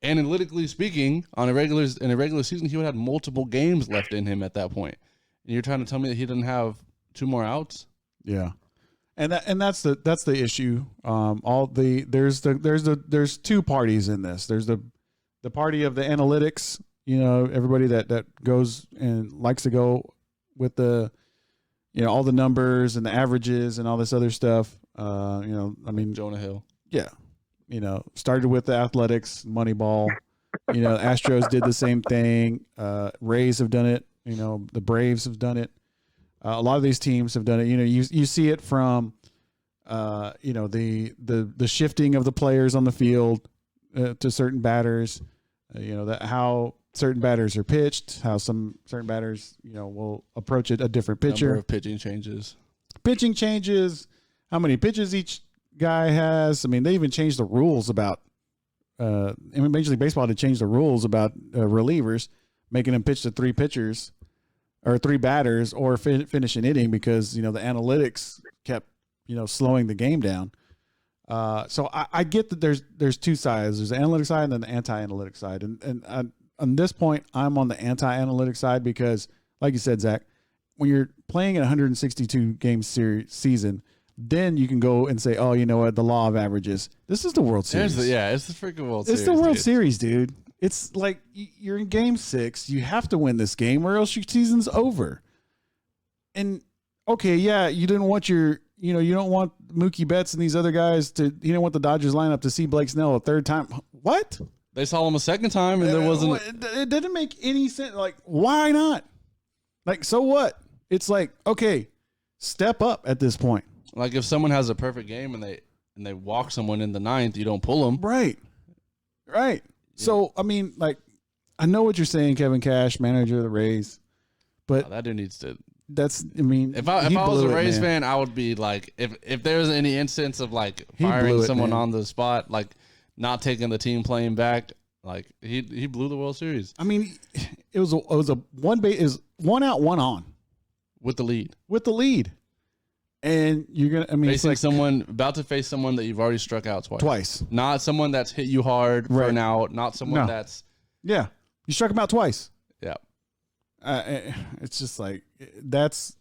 Analytically speaking, in a regular season, he would have multiple games left in him at that point. And you're trying to tell me that he didn't have 2 more outs? Yeah, and that's the issue. There's 2 parties in this. There's the party of the analytics. You know, everybody that goes and likes to go with the, you know, all the numbers and the averages and all this other stuff. You know, I mean, Jonah Hill. Yeah. You know, started with the athletics, Moneyball. You know, Astros did the same thing. Rays have done it. You know, the Braves have done it. A lot of these teams have done it. You know, you see it from, you know, the shifting of the players on the field to certain batters. You know, how certain batters are pitched, how some certain batters, you know, will approach it a different pitcher. Number of pitching changes. How many pitches each guy has. I mean, they even changed the rules about Major League Baseball to change the rules about relievers, making them pitch to 3 pitchers or 3 batters or finish an inning because, you know, the analytics kept, you know, slowing the game down. So I get that there's 2 sides. There's the analytic side and then the anti-analytic side. And on this point, I'm on the anti-analytic side because, like you said, Zach, when you're playing a 162 game season, then you can go and say, oh, you know what? The law of averages. This is the World Series. It's the freaking World Series. It's the World Series, dude. It's like you're in game 6. You have to win this game or else your season's over. And, okay, yeah, you didn't want you don't want Mookie Betts and these other guys you didn't want the Dodgers lineup to see Blake Snell a 3rd time. What? They saw him a 2nd time and there wasn't. It didn't make any sense. Like, why not? Like, so what? It's like, okay, step up at this point. Like if someone has a perfect game and they walk someone in the 9th, you don't pull them. Right. Yeah. So, I mean, like, I know what you're saying, Kevin Cash, manager of the Rays, but that dude needs to. If I was a Rays fan, I would be like, if there's any instance of like firing someone on the spot, like not taking the team playing back, like he blew the World Series. I mean, it was a one out, one on with the lead. And you're gonna, I mean, facing someone about to face someone that you've already struck out twice. Not someone that's hit you hard for an out. Not someone that's. Yeah, you struck him out twice. Yeah. It's just like that's.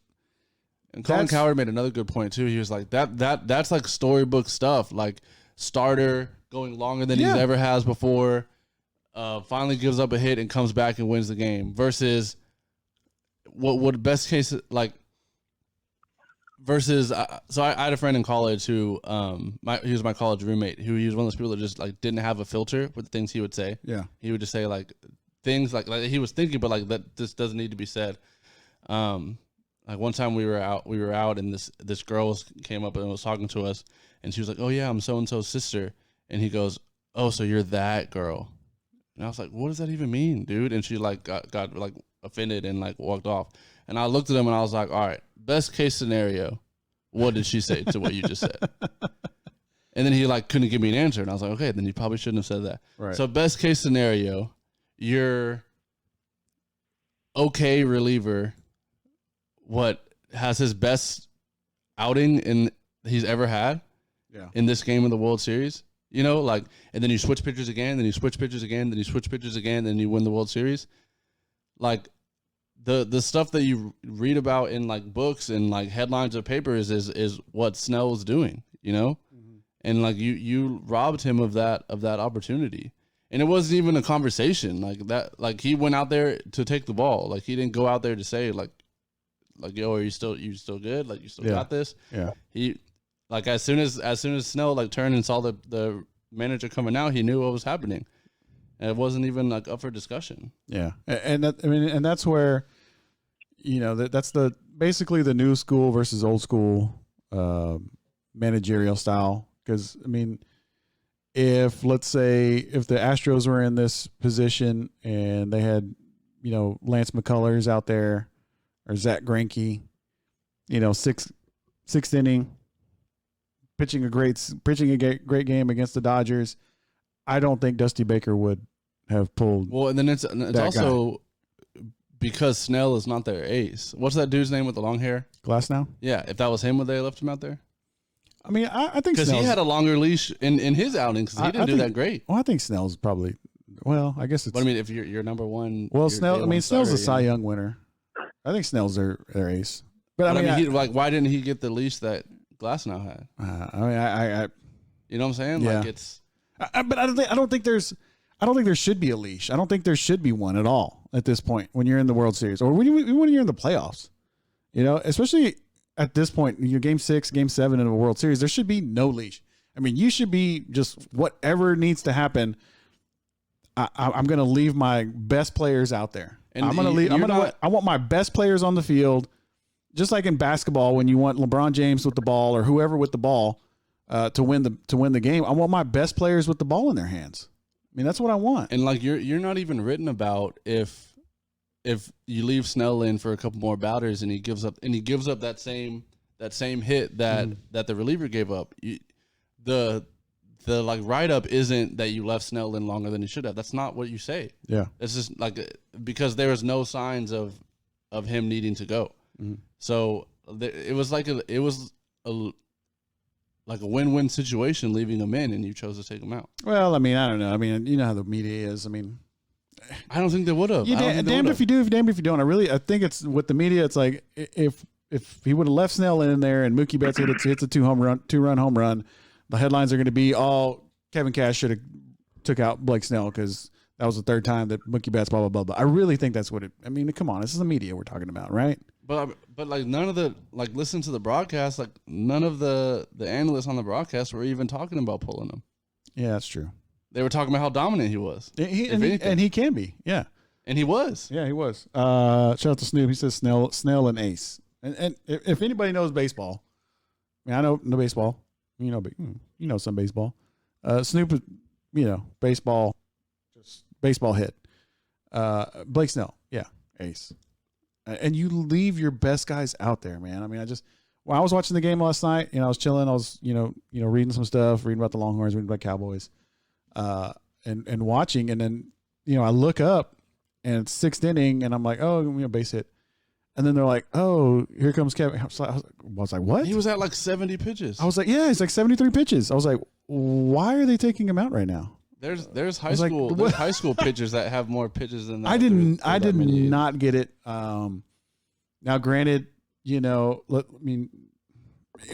And Colin Cowherd made another good point too. He was like that's like storybook stuff, like starter going longer than he ever has before. finally gives up a hit and comes back and wins the game versus what best case like versus so I had a friend in college who he was my college roommate who he was one of those people that just like didn't have a filter with the things he would say. Yeah. He would just say like things like he was thinking, but like that this doesn't need to be said. Like one time we were out and this girl came up and was talking to us and she was like, "Oh yeah, I'm so and so's sister," and he goes, "Oh, so you're that girl?" And I was like, "What does that even mean, dude?" And she like got like offended and like walked off. And I looked at him and I was like, "All right, best case scenario, what did she say to what you just said?" And then he like couldn't give me an answer, and I was like, "Okay, then you probably shouldn't have said that." Right. So best case scenario, you're okay reliever. What has his best outing he's ever had in this game of the World Series, you know, like, and then you switch pitchers again, then you switch pitchers again, then you switch pitchers again, then you win the World Series. Like the stuff that you read about in like books and like headlines of papers is what Snell's doing, you know, and like you robbed him of that opportunity. And it wasn't even a conversation like that. Like he went out there to take the ball. Like he didn't go out there to say like, yo, are you still good? Like you still got this? Yeah. He like as soon as Snell like turned and saw the manager coming out, he knew what was happening. And it wasn't even like up for discussion. Yeah. And that, I mean, and that's where, you know, that's basically the new school versus old school managerial style. Because I mean, let's say if the Astros were in this position and they had, you know, Lance McCullers out there or Zach Greinke, you know, sixth inning, pitching a great game against the Dodgers, I don't think Dusty Baker would have pulled. Well, and then it's also because Snell is not their ace. What's that dude's name with the long hair? Glasnow? Yeah, if that was him, would they have left him out there? I mean, I think because he had a longer leash in his outings because he didn't do that great. Well, I think Snell's probably. Well, I guess it's. But I mean, if you're number one. Well, Snell. I mean, Snell's a Cy Young winner. I think Snell's their ace. But I mean, why didn't he get the leash that Glasnow had? I mean, I you know what I'm saying? Yeah. Like it's. But I don't think there should be a leash. I don't think there should be one at all at this point when you're in the World Series or when you're in the playoffs. You know, especially at this point, you're Game 6, Game 7 in a World Series. There should be no leash. I mean, you should be just whatever needs to happen. I'm going to leave my best players out there. And I'm going to leave. I want my best players on the field, just like in basketball when you want LeBron James with the ball or whoever with the ball to win the game. I want my best players with the ball in their hands. I mean, that's what I want. And like you're not even written about if you leave Snell in for a couple more batters and he gives up that same hit that the reliever gave up. The like write up isn't that you left Snell in longer than you should have. That's not what you say. Yeah, it's just like because there was no signs of him needing to go. Mm-hmm. So it was like a win-win situation leaving him in, and you chose to take him out. Well, I mean, I don't know. I mean, you know how the media is. I mean, I don't think they would have. Damned if you do, damned if you don't. I think it's with the media. It's like if he would have left Snell in there and Mookie Betts hits a two-run home run, the headlines are going to be Kevin Cash should have took out Blake Snell because that was the third time that Mookie Betts blah blah blah blah. I really think that's what it. I mean, come on, this is the media we're talking about, right? But like none of the listen to the broadcast. Like none of the analysts on the broadcast were even talking about pulling him. Yeah, that's true. They were talking about how dominant he was. And he can be, yeah. And he was. Yeah, he was. Shout out to Snupe. He says Snell and Ace. And if anybody knows baseball, I mean, I know no baseball. You know some baseball. Snoop, baseball, just baseball hit. Blake Snell, yeah, Ace. And you leave your best guys out there, man. I mean, I was watching the game last night. I was chilling. I was, reading some stuff, reading about the Longhorns, reading about Cowboys, and watching. And then, I look up and it's sixth inning, and I'm like, oh, base hit. And then they're like, oh, here comes Kevin. I was like, what? He was at like 70 pitches. I was like, yeah, he's like 73 pitches. I was like, why are they taking him out right now? There's high school pitchers that have more pitches than that. I did not get it. Now, granted, it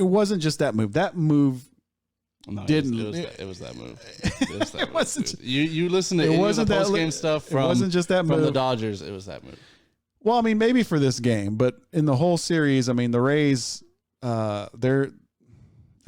wasn't just that move. That move No, didn't. It was that move. It was that move. wasn't. You listen to any of the post game stuff from. It wasn't just that from move. the Dodgers. It was that move. Well, I mean, maybe for this game, but in the whole series, I mean, the Rays, I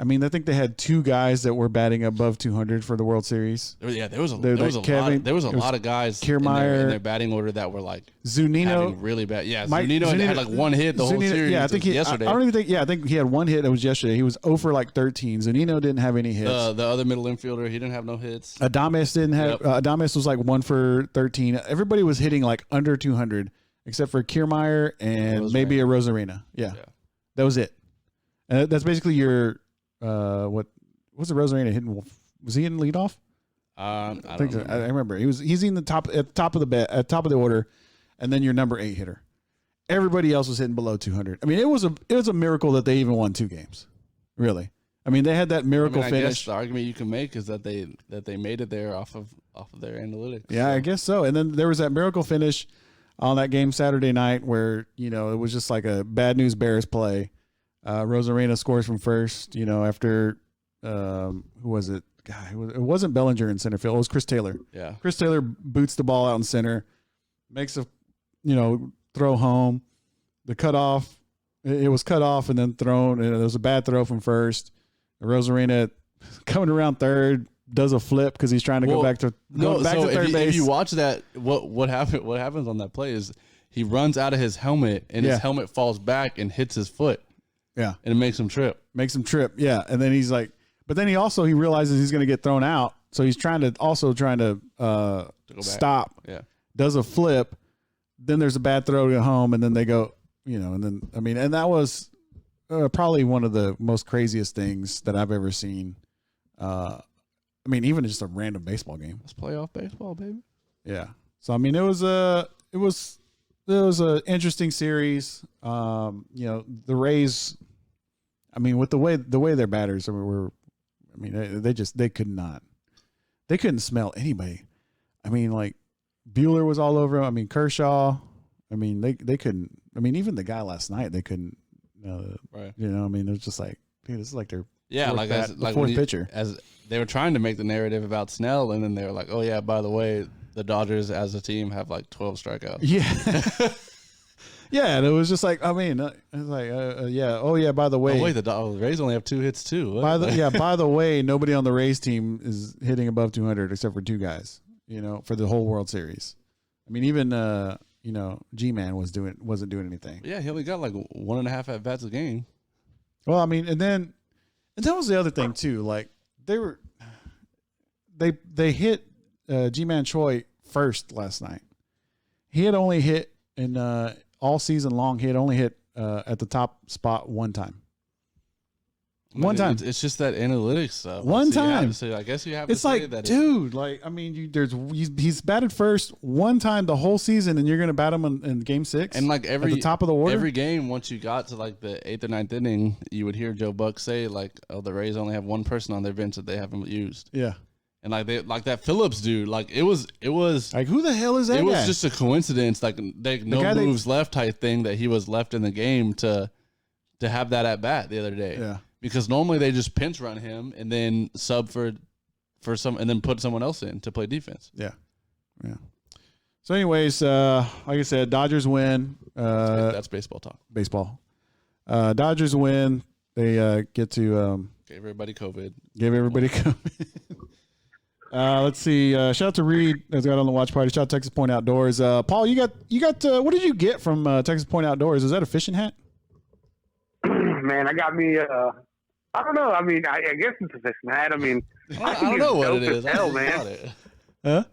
think they had 2 guys that were batting above 200 for the World Series. Yeah, there was a lot of guys in their batting order that were like Zunino really bad. Yeah, Zunino had like 1 hit the whole series. Yeah, I think yesterday. I don't even think. Yeah, I think he had 1 hit. That was yesterday. He was 0 for like 13. Zunino didn't have any hits. The other middle infielder, he didn't have no hits. Adames didn't have. Adames was like 1 for 13. Everybody was hitting like under 200, except for Kiermaier and maybe a Rosarina. Yeah, that was it. And that's basically your. What was the Rosarina hitting? Was he in leadoff? I think so. I remember he's in the top at top of the order, and then your number 8 hitter. Everybody else was hitting below 200. I mean, it was a miracle that they even won 2 games. Really, I mean, they had that miracle finish. Guess the argument you can make is that they made it there off of their analytics. Yeah, so. I guess so. And then there was that miracle finish on that game Saturday night where it was just like a bad news Bears play. Rosarina scores from first, after who was it? God, it wasn't Bellinger in center field. It was Chris Taylor. Yeah. Chris Taylor boots the ball out in center, makes a, throw home. The cutoff, it was cut off and then thrown. And it was a bad throw from first. Rosarina coming around third does a flip because he's trying to go back to third base. If you watch that, what happens on that play is he runs out of his helmet and his helmet falls back and hits his foot. Yeah. And it makes him trip. Yeah. And then he's like, but then he realizes he's going to get thrown out. So he's trying to stop. Yeah. Does a flip. Then there's a bad throw to home. And then they go, and that was probably one of the most craziest things that I've ever seen. Even just a random baseball game. It's playoff baseball, baby. Yeah. So, it was an interesting series. The Rays, with the way their batters they couldn't smell anybody. Bueller was all over him. Kershaw. They couldn't. Even the guy last night, they couldn't. Right. It was just like, dude, this is like their fourth pitcher. As they were trying to make the narrative about Snell, and then they were like, oh yeah, by the way, the Dodgers as a team have like 12 strikeouts. Yeah. Yeah, and it was just like, it's like, oh yeah, by the way. Oh wait, the Rays only have 2 hits too. By the way, nobody on the Rays team is hitting above 200 except for 2 guys, for the whole World Series. Even G-Man wasn't doing anything. Yeah, he only got like 1.5 at bats a game. Well, and that was the other thing too. Like they hit G-Man Choi first last night. He had only hit in all season long. He had only hit at the top spot 1 time. One time. It's just that analytics stuff. One time. I guess you have to say that. Dude, he's batted first 1 time the whole season, and you're going to bat him in game 6? And like at the top of the order? Every game, once you got to like the 8th or 9th inning, you would hear Joe Buck say like, oh, the Rays only have 1 person on their bench that they haven't used. Yeah. And like that Phillips dude, like it was like, who the hell is that guy? It was just a coincidence, like no moves left type thing that he was left in the game to have that at bat the other day. Yeah. Because normally they just pinch run him and then sub for some and then put someone else in to play defense. Yeah. Yeah. So anyways, like I said, Dodgers win. That's baseball talk. Baseball. Dodgers win. They get to gave everybody COVID. Let's see. Shout out to Reed that's got on the watch party. Shout out to Texas Point Outdoors. Paul, you got what did you get from Texas Point Outdoors? Is that a fishing hat? Man, I got me. I don't know. I guess it's a fishing hat. I don't know what it is. Hell, man. Huh?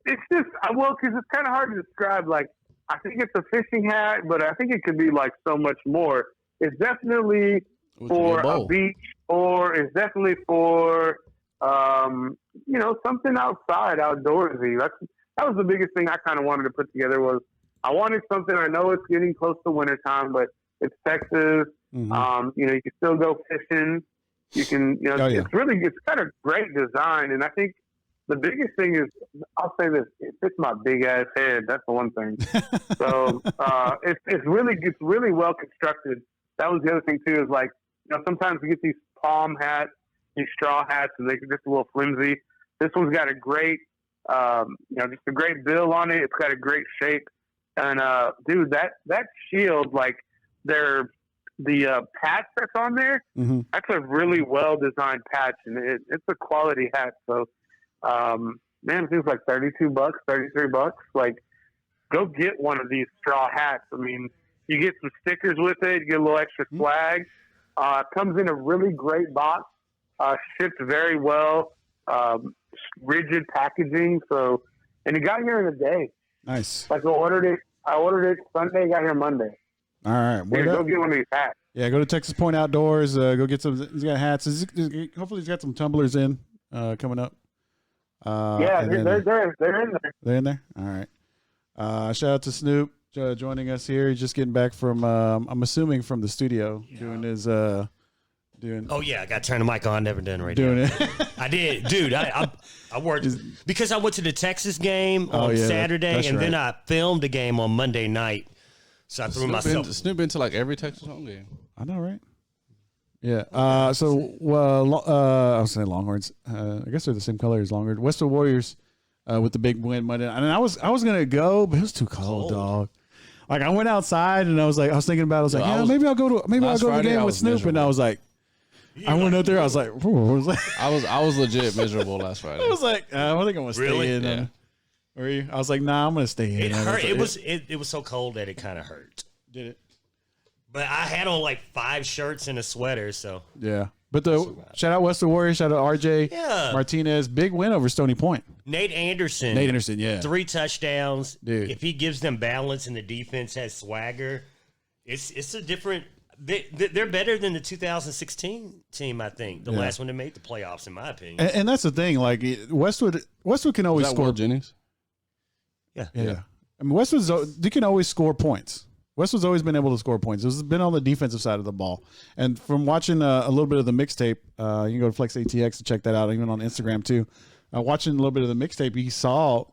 It's just because it's kind of hard to describe. Like, I think it's a fishing hat, but I think it could be like so much more. It's definitely for a beach, or it's definitely for something outside, outdoorsy. That was the biggest thing I kind of wanted to put together. Was I wanted something. I know it's getting close to wintertime, but it's Texas. Mm-hmm. You can still go fishing. You can, it's got a great design. And I think the biggest thing is, I'll say this, it fits my big ass head. That's the one thing. So, it's really well constructed. That was the other thing too, is like, sometimes we get these palm hats these straw hats, and they're just a little flimsy. This one's got a great, just a great bill on it. It's got a great shape. And, dude, that shield, like, the patch that's on there, that's a really well-designed patch, and it's a quality hat. So, man, it feels like $32, $33. Like, go get one of these straw hats. I mean, you get some stickers with it. You get a little extra swag. Comes in a really great box. Shipped very well. Rigid packaging. So, and it got here in a day. Nice. Like I ordered it Sunday. Got here Monday. All right. Here, go get one of these hats. Yeah, go to Texas Point Outdoors. Go get some. He's got hats. Hopefully, he's got some tumblers in coming up. Yeah, they're in there. They're in there. All right. Shout out to Snupe joining us here. He's just getting back from. I'm assuming from the studio doing his. Oh yeah, I got to turn the mic on. Never done radio. Doing it. I did, dude. I worked because I went to the Texas game on Saturday, and then I filmed the game on Monday night. So I threw myself. Snoop been to like every Texas home game. I know, right? Yeah. I was saying Longhorns. I guess they're the same color as Longhorns. Westwood Warriors with the big win Monday. And I was gonna go, but it was too cold, dog. Like I went outside and I was thinking about it. I was like, maybe I'll go to the game with Snoop. And I was like, I went out there. I was like, I was legit miserable last Friday. I was like, I think I'm gonna stay in. Yeah. Were you? I was like, nah, I'm gonna stay in. It hurt. It was so cold that it kind of hurt. Did it? But I had on like 5 shirts and a sweater, so yeah. But shout out Western Warriors, shout out RJ Martinez, big win over Stony Point. Nate Anderson, yeah, 3 touchdowns. Dude. If he gives them balance and the defense has swagger, it's a different. They're better than the 2016 team, I think. The last one that made the playoffs, in my opinion. And that's the thing. Like Westwood can always score. Will Jennings? Yeah. I mean, they can always score points. Westwood's always been able to score points. It's been on the defensive side of the ball. And from watching a little bit of the mixtape, you can go to Flex ATX to check that out, even on Instagram too. Watching a little bit of the mixtape, you saw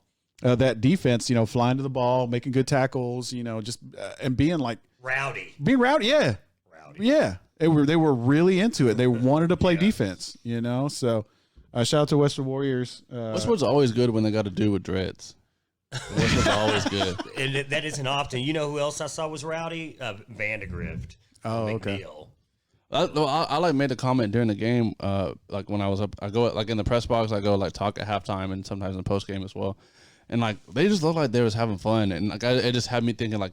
that defense, flying to the ball, making good tackles, just and being like rowdy. Being rowdy, yeah. Yeah. They were really into it. They wanted to play defense, So shout out to Westwood Warriors. Westwood's always good when they got to do with dreads. Westwood's always good. And that isn't often. You know who else I saw was rowdy? Vandegrift. Oh, okay. I made a comment during the game. Like when I was up, I go like in the press box. I go like talk at halftime and sometimes in the post game as well. And like they just looked like they was having fun. And like it just had me thinking like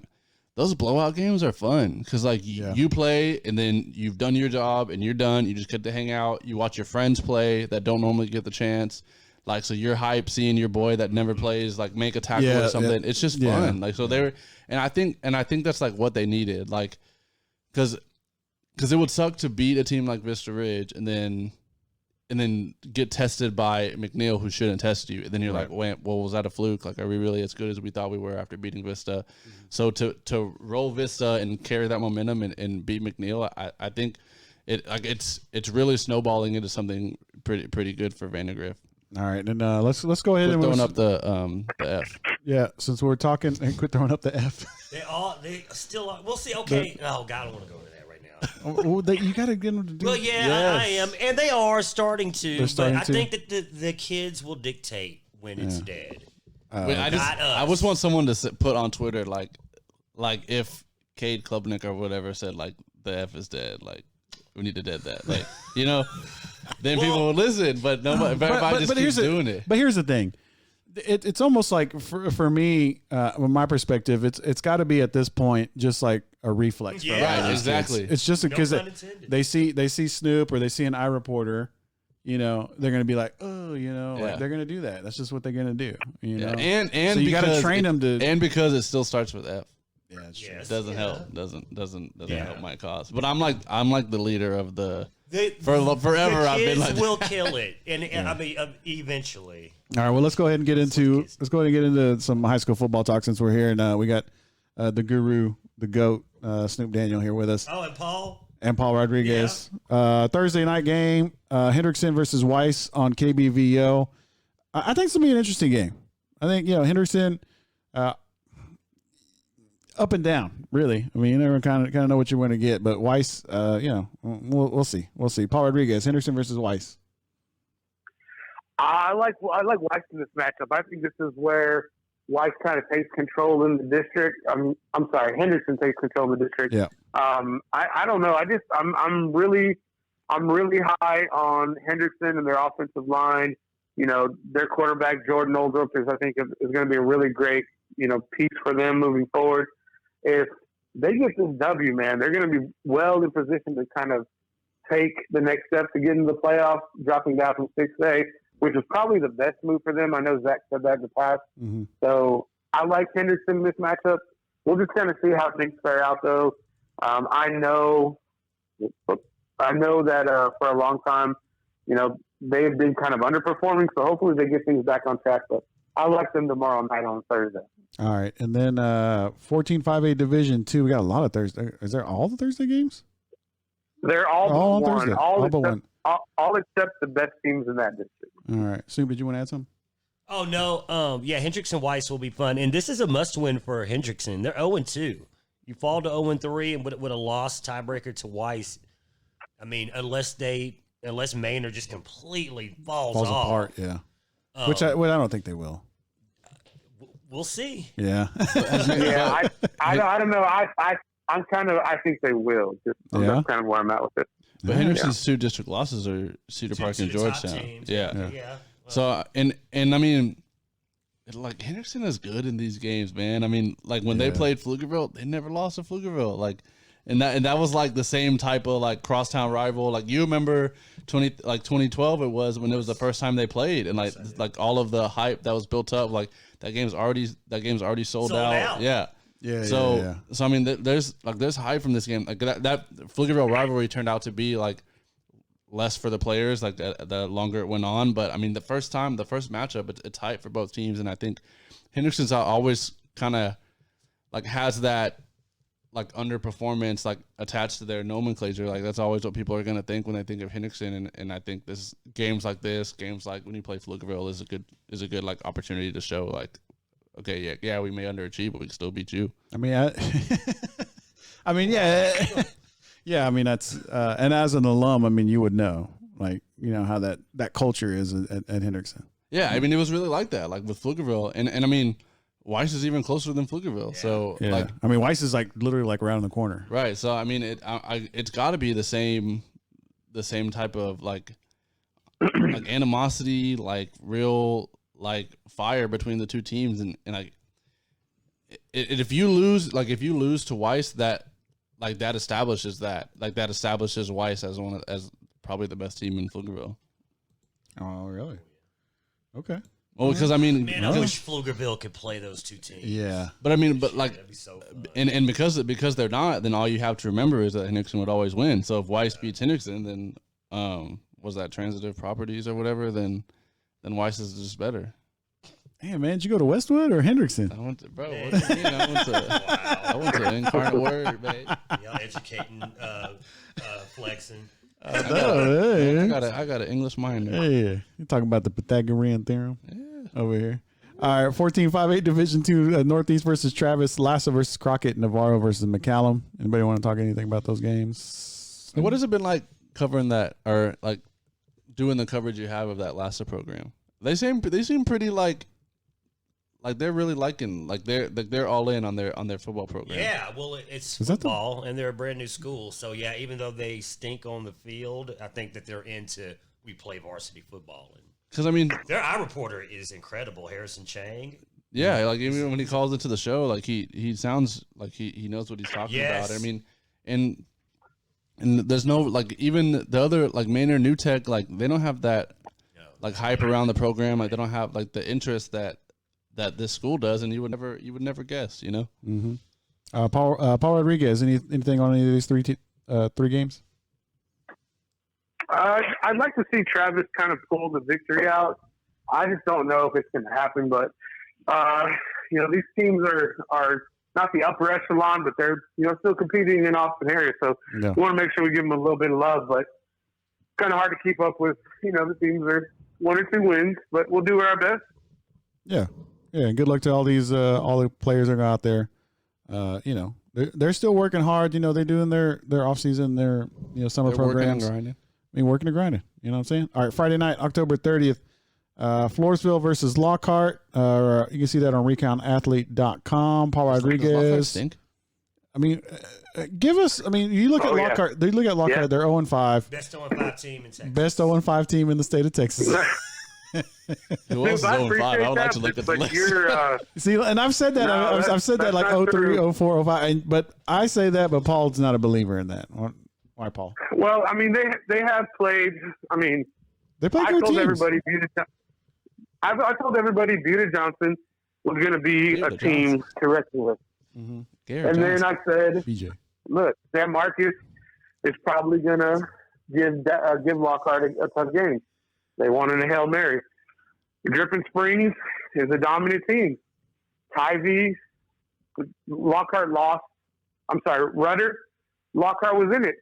those blowout games are fun because like you play and then you've done your job and you're done. You just get to hang out. You watch your friends play that don't normally get the chance. Like, so you're hype seeing your boy that never plays, like make a tackle or something. It's just fun. Like, so they were, and I think that's like what they needed. Like, cause it would suck to beat a team like Vista Ridge and then get tested by McNeil who shouldn't test you. And then you're like, wait, well, was that a fluke? Like, are we really as good as we thought we were after beating Vista? Mm-hmm. So to roll Vista and carry that momentum and beat McNeil, I think it's really snowballing into something pretty good for Vandegrift. All right, and let's go ahead and throwing up the F. Yeah, since we're talking, and quit throwing up the F. They still are. We'll see. Okay. Oh God, I don't want to go to that right now. You got to get them to do. Well, yeah, I am, and they are starting to. But I think that the kids will dictate when it's dead. I just want someone to put on Twitter like if Cade Klubnik or whatever said like the F is dead, like we need to dead that, like then people will listen, but nobody. Everybody just keeps doing it. But here's the thing: it's almost like for me, from my perspective, it's got to be at this point just like a reflex. Yeah, right, exactly. It's just because they see Snoop or they see an iReporter, they're gonna be like, oh, like they're gonna do that. That's just what they're gonna do. And so you got to train them to, and because it still starts with F. Yeah, it's true. It doesn't help. Doesn't help my cause. But I'm like the leader of the. Forever, I've been like. Will kill it, and I mean, eventually. All right. Well, let's go ahead and get into some high school football talk since we're here, and we got the guru, the GOAT, Snoop Daniel here with us. Oh, and Paul Rodriguez. Yeah. Thursday night game, Hendrickson versus Weiss on KBVO. I think it's gonna be an interesting game. I think Hendrickson. Up and down, really. I mean, you never kind of know what you're going to get, but Weiss, we'll see. We'll see. Paul Rodriguez, Hendrickson versus Weiss. I like Weiss in this matchup. I think this is where Weiss kind of takes control in the district. I'm sorry, Henderson takes control of the district. Yeah. I don't know. I'm really high on Henderson and their offensive line. You know, their quarterback Jordan Oldrup is going to be a really great piece for them moving forward. If they get this W, man, they're going to be well in position to kind of take the next step to get into the playoffs, dropping down from 6A, which is probably the best move for them. I know Zach said that in the past. Mm-hmm. So I like Henderson in this matchup. We'll just kind of see how things fare out, though. I know that for a long time, they've been kind of underperforming, so hopefully they get things back on track. But I like them tomorrow night on Thursday. All right. And then 14-5A Division 2, we got a lot of Thursday. Is there all the Thursday games? They're all but one. Thursday. All except the best teams in that district. All right. Snoop, did you want to add something? Oh, no. Yeah, Hendrickson Weiss will be fun. And this is a must-win for Hendrickson. They're 0-2. You fall to 0-3 and with a loss tiebreaker to Weiss, I mean, unless Maynard just completely falls off. Apart, yeah. Which I don't think they will. We'll see. Yeah. Yeah, I don't know. I think they will. That's kind of where I'm at with it. But Henderson's two district losses are Cedar Park and Georgetown. Yeah. So and I mean, like Henderson is good in these games, man. I mean, like when they played Pflugerville, they never lost to Pflugerville. Like, and that was like the same type of like crosstown rival. Like you remember 2012 it was when it was the first time they played, and like all of the hype that was built up, like that game's already sold out. Yeah. So I mean, there's hype from this game. Like that Pflugerville rivalry turned out to be like less for the players, like the longer it went on. But I mean, the first matchup, it's hype for both teams, and I think Henderson's always kind of like has that like underperformance like attached to their nomenclature. Like that's always what people are gonna think when they think of Henderson, and I think games like when you play Pflugerville is a good like opportunity to show like, okay, yeah, we may underachieve, but we can still beat you. I mean, I mean, yeah. Yeah, I mean, that's, and as an alum, I mean, you would know, like, how that culture is at Hendrickson. Yeah, I mean, it was really like that, like with Pflugerville. And I mean, Weiss is even closer than Pflugerville. Yeah. So, like, I mean, Weiss is like literally like around the corner. Right. So, I mean, it's got to be the same type of like animosity, like real, like fire between the two teams. And like, if you lose to Weiss, that establishes Weiss as probably the best team in Pflugerville. Oh, really? Okay. Well, because I mean, man, I wish Pflugerville could play those two teams. Yeah, but I mean, that'd be so fun. and because they're not, then all you have to remember is that Hendrickson would always win. So if Weiss beats Hendrickson, then was that transitive properties or whatever? Then Weiss is just better. Hey man, did you go to Westwood or Hendrickson? I went to, bro. What do you mean? I went to Incarnate Word, man. Y'all educating, flexing. I got an English minor. Hey, you're talking about the Pythagorean theorem over here. All right, 14-5-8 Division 2, Northeast versus Travis, Lassa versus Crockett, Navarro versus McCallum. Anybody want to talk anything about those games? What has it been like covering that, or like doing the coverage you have of that Lassa program? They seem pretty like they're really liking, like they're all in on their football program. Yeah, well, it's football, and they're a brand new school. So yeah, even though they stink on the field, I think that they're into we play varsity football. Because I mean, our reporter is incredible, Harrison Chang. Yeah, like even when he calls into the show, like he sounds like he knows what he's talking about. I mean, and there's no like even the other like Maynard New Tech, like they don't have that like hype around the program. Like they don't have like the interest that this school does, and you would never guess, Mm-hmm. Paul Rodriguez, anything on any of these three games? I'd like to see Travis kind of pull the victory out. I just don't know if it's going to happen, but these teams are not the upper echelon, but they're still competing in Austin area, so we want to make sure we give them a little bit of love. But it's kind of hard to keep up with. The teams are 1 or 2 wins, but we'll do our best. Yeah. Yeah, and good luck to all the players that are out there. They're still working hard. They're doing their off season, their summer programs. Working and grinding. Working and grinding. You know what I'm saying? All right, Friday night, October 30th. Floresville versus Lockhart. You can see that on recountathlete.com. Paul Rodriguez. I mean, give us. I mean, you look at Lockhart. They look at Lockhart. They're 0-5. Best 0-5 team in Texas. Best 0-5 team in the state of Texas. Who else is 0-5? I would like to look at the list. See, and I've said that. I've said that like 0-3, 0-4, 0-5. But I say that, but Paul's not a believer in that. Why, Paul? Well, I mean, they have played. I mean, they played good teams. I told everybody Buda Johnson was going to be a team to reckon with. Mm-hmm. Then I said, BJ. Look, San Marcos is probably going to give Lockhart a tough game. They wanted a Hail Mary. Dripping Springs is a dominant team. Tivy, Lockhart lost. I'm sorry, Rudder. Lockhart was in it.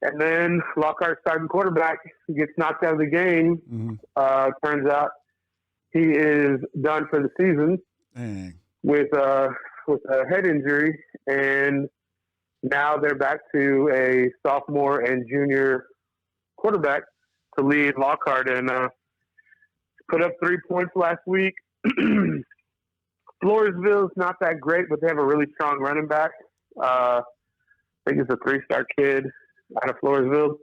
And then Lockhart starting quarterback gets knocked out of the game. Mm-hmm. Turns out he is done for the season. Dang. with a head injury, and now they're back to a sophomore and junior quarterback to lead Lockhart, and put up 3 points last week. Floresville's not that great, but they have a really strong running back. I think it's a 3-star kid out of Floresville.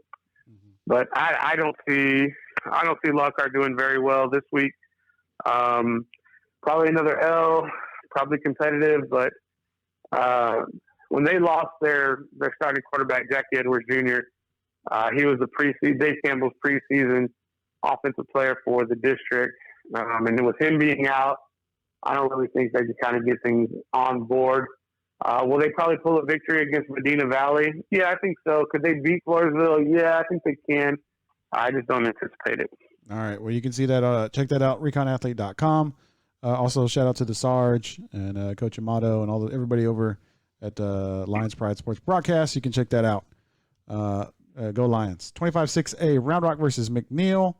Mm-hmm. But I don't see Lockhart doing very well this week. Probably another L, probably competitive, but when they lost their starting quarterback, Jackie Edwards Jr., he was Dave Campbell's preseason offensive player for the district. And with him being out, I don't really think they can kind of get things on board. Will they probably pull a victory against Medina Valley? Yeah, I think so. Could they beat Floresville? Yeah, I think they can. I just don't anticipate it. All right. Well, you can see that. Check that out, recounathlete.com. Also, shout out to the Sarge and Coach Amato and everybody over at Lions Pride Sports Broadcast. You can check that out. Go Lions. 25-6A, Round Rock versus McNeil.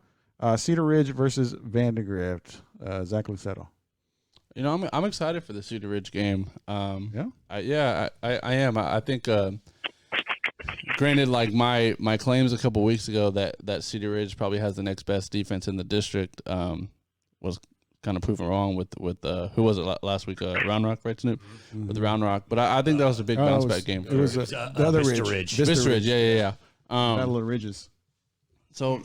Cedar Ridge versus Vandegrift. Zach Lucetto. You know, I'm excited for the Cedar Ridge game. Yeah? I am. I think, granted, like my claims a couple weeks ago that Cedar Ridge probably has the next best defense in the district was kind of proven wrong with who was it last week? Round Rock, right, Snoop? Mm-hmm. With Round Rock. But I think that was a big bounce back game. It was the other Ridge. Vista Ridge, yeah. Battle of Ridges. So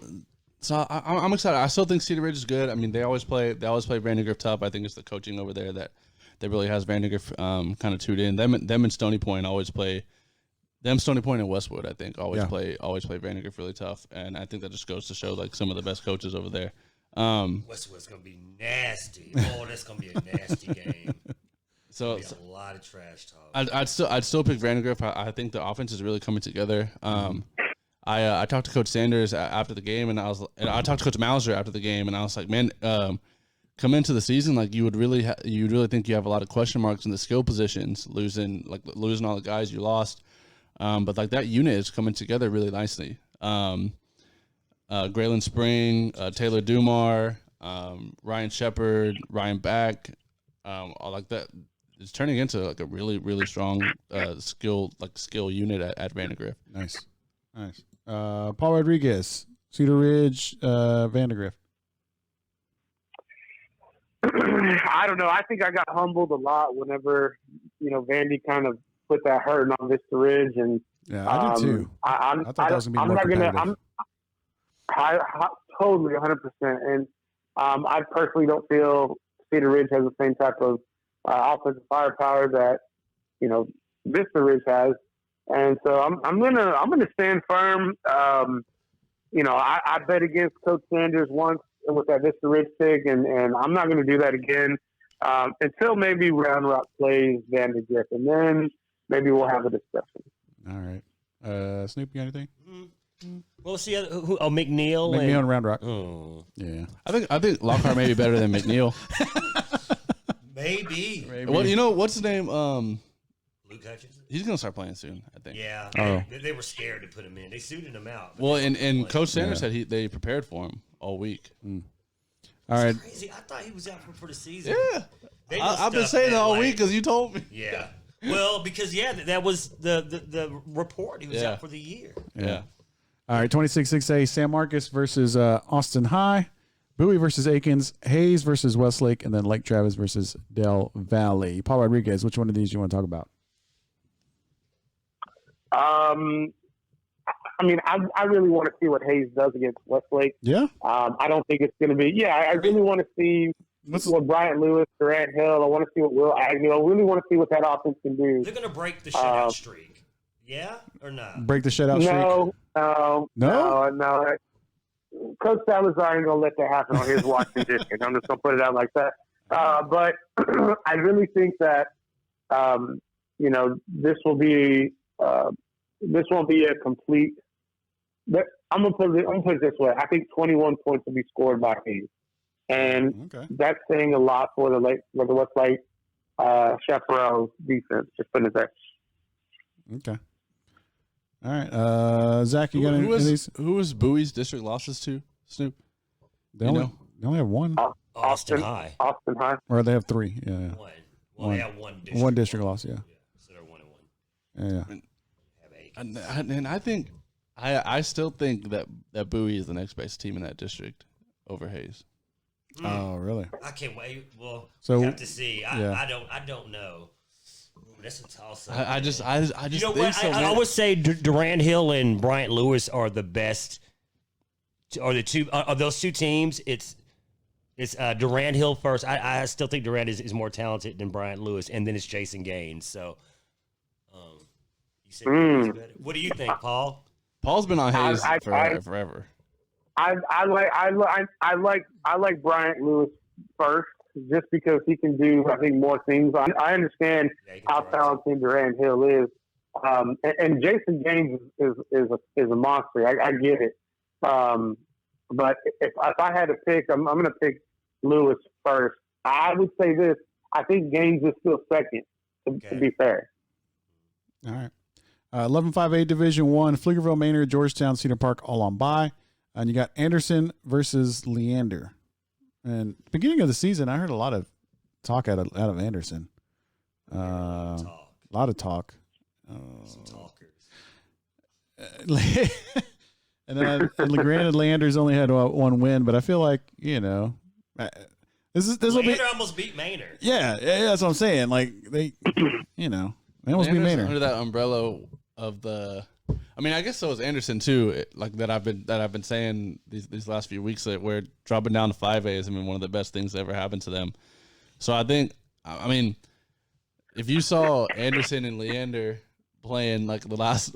I'm excited. I still think Cedar Ridge is good. I mean, they always play Vandegrift tough. I think it's the coaching over there that really has Vandegrift kind of tuned in. Them and Stony Point always play. Them, Stony Point, and Westwood, I think, always play Vandegrift really tough. And I think that just goes to show like some of the best coaches over there. Westwood's gonna be nasty. Oh, that's gonna be a nasty game. So a lot of trash talk. I'd still pick Vandegrift. I think the offense is really coming together. I talked to Coach Sanders after the game, and I talked to Coach Mauser after the game, and I was like, man, come into the season like you would really think you have a lot of question marks in the skill positions, losing all the guys you lost, but like that unit is coming together really nicely. Graylin Spring, Taylor Dumar, Ryan Shepard, Ryan Back, all like that. It's turning into like a really, really strong skill unit at Vandegrift. Nice. Paul Rodriguez, Cedar Ridge, Vandegrift. I don't know. I think I got humbled a lot whenever Vandy kind of put that hurting on Vista Ridge, and I did too. I thought that was gonna be more competitive. I totally 100%, and I personally don't feel Cedar Ridge has the same type of offensive firepower that Vista Ridge has, and so I'm gonna stand firm. I bet against Coach Sanders once with that Vista Ridge pick, and I'm not gonna do that again until maybe Round Rock plays Vandegrift, and then maybe we'll have a discussion. All right, Snoop, you got anything? Well, see, McNeil and Round Rock. Oh, yeah. I think Lockhart may be better than McNeil. Maybe. Well, what's his name? Luke Hutchinson. He's gonna start playing soon, I think. Yeah. Oh. They were scared to put him in. They suited him out. Well, and Coach Sanders said they prepared for him all week. All right. Crazy. I thought he was out for the season. Yeah. I've been saying that all week because you told me. Yeah. Well, because that was the report. He was out for the year. Yeah. All right, 26-6A, San Marcos versus Austin High. Bowie versus Aikens, Hayes versus Westlake, and then Lake Travis versus Del Valley. Paul Rodriguez, which one of these do you want to talk about? I mean, I really want to see what Hayes does against Westlake. Yeah. I don't think it's going to be. Yeah, I really want to see what Bryant Lewis, Durant Hill. I want to see what Will Agnew. I really want to see what that offense can do. They're going to break the shutout streak. Yeah or not? Break the shutout streak? No. Coach Salazar ain't going to let that happen on his watch condition. I'm just going to put it out like that. But I really think that, this will be this won't be a complete. I'm gonna put it this way. I think 21 points will be scored by Hayes, and that's saying a lot for the Westlake Chaparral's defense. Just putting it there. Okay. All right, Zach, you got any of these? Who was Bowie's district losses to, Snoop? They only have one. Austin High. Austin High. Or they have three. Yeah. One. Well, they have one district. One district loss. Yeah. So they're 1-1. Yeah. And I think I still think that Bowie is the next best team in that district over Hayes. Oh, really? I can't wait. Well, so we have to see. I don't know. Ooh, that's a toss up. I just you know think what? so. I would say Durant Hill and Bryant Lewis are the best. Or the two of those two teams. It's Durant Hill first. I still think Durant is more talented than Bryant Lewis, and then it's Jason Gaines. So, you said what do you think, Paul? Paul's been on Hayes forever. I like Bryant Lewis first, just because he can do, I think, more things. I understand how talented Durant Hill is, and Jason Gaines is a monster. I get it, but if I had to pick, I'm going to pick Lewis first. I would say this: I think Gaines is still second. To be fair. All right. 11-5A Division I, Pflugerville, Maynard, Georgetown, Cedar Park, all on bye. And you got Anderson versus Leander. And beginning of the season, I heard a lot of talk out of Anderson. A lot of talk. Some talkers. And then granted, Leander's only had one win, but I feel like, this will be. Leander almost beat Maynard. Yeah, that's what I'm saying. Like they almost beat Maynard under that umbrella of the. I mean, I guess so is Anderson too. Like that I've been saying these last few weeks that we're dropping down to 5A is one of the best things that ever happened to them. So I think, I mean, if you saw Anderson and Leander playing like the last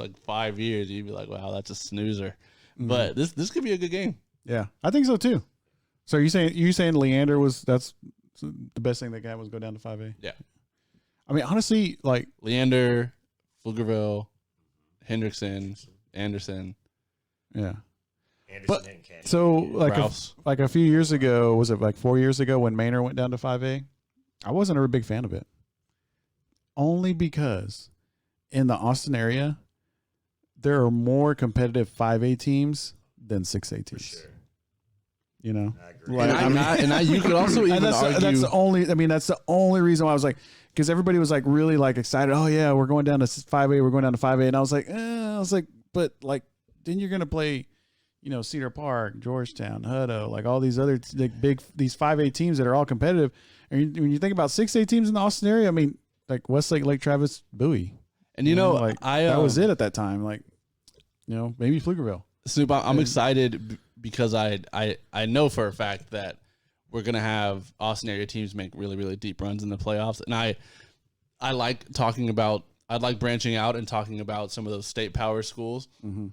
like 5 years, you'd be like, wow, that's a snoozer. Mm-hmm. But this could be a good game. Yeah, I think so too. So you saying Leander that's the best thing they got was go down to 5A? Yeah. I mean, honestly, like Leander, Pflugerville, Hendrickson, Anderson. Yeah. Anderson but so like a few years ago, was it like 4 years ago when Maynard went down to 5A? I wasn't a big fan of it. Only because in the Austin area, there are more competitive 5A teams than 6A teams. For sure. You know, I agree. Like, you could also even argue that's the only reason why I was like, because everybody was like really like excited. Oh yeah, we're going down to 5A. We're going down to 5A, and I was like, but like, then you're gonna play, Cedar Park, Georgetown, Hutto, like all these other these 5A teams that are all competitive. And when you think about 6A teams in the Austin area, I mean, like Westlake, Lake Travis, Bowie, and like that was it at that time. Like, maybe Pflugerville. Snoop, I'm excited because I know for a fact that we're gonna have Austin area teams make really, really deep runs in the playoffs, and I like branching out and talking about some of those state power schools. Mm-hmm.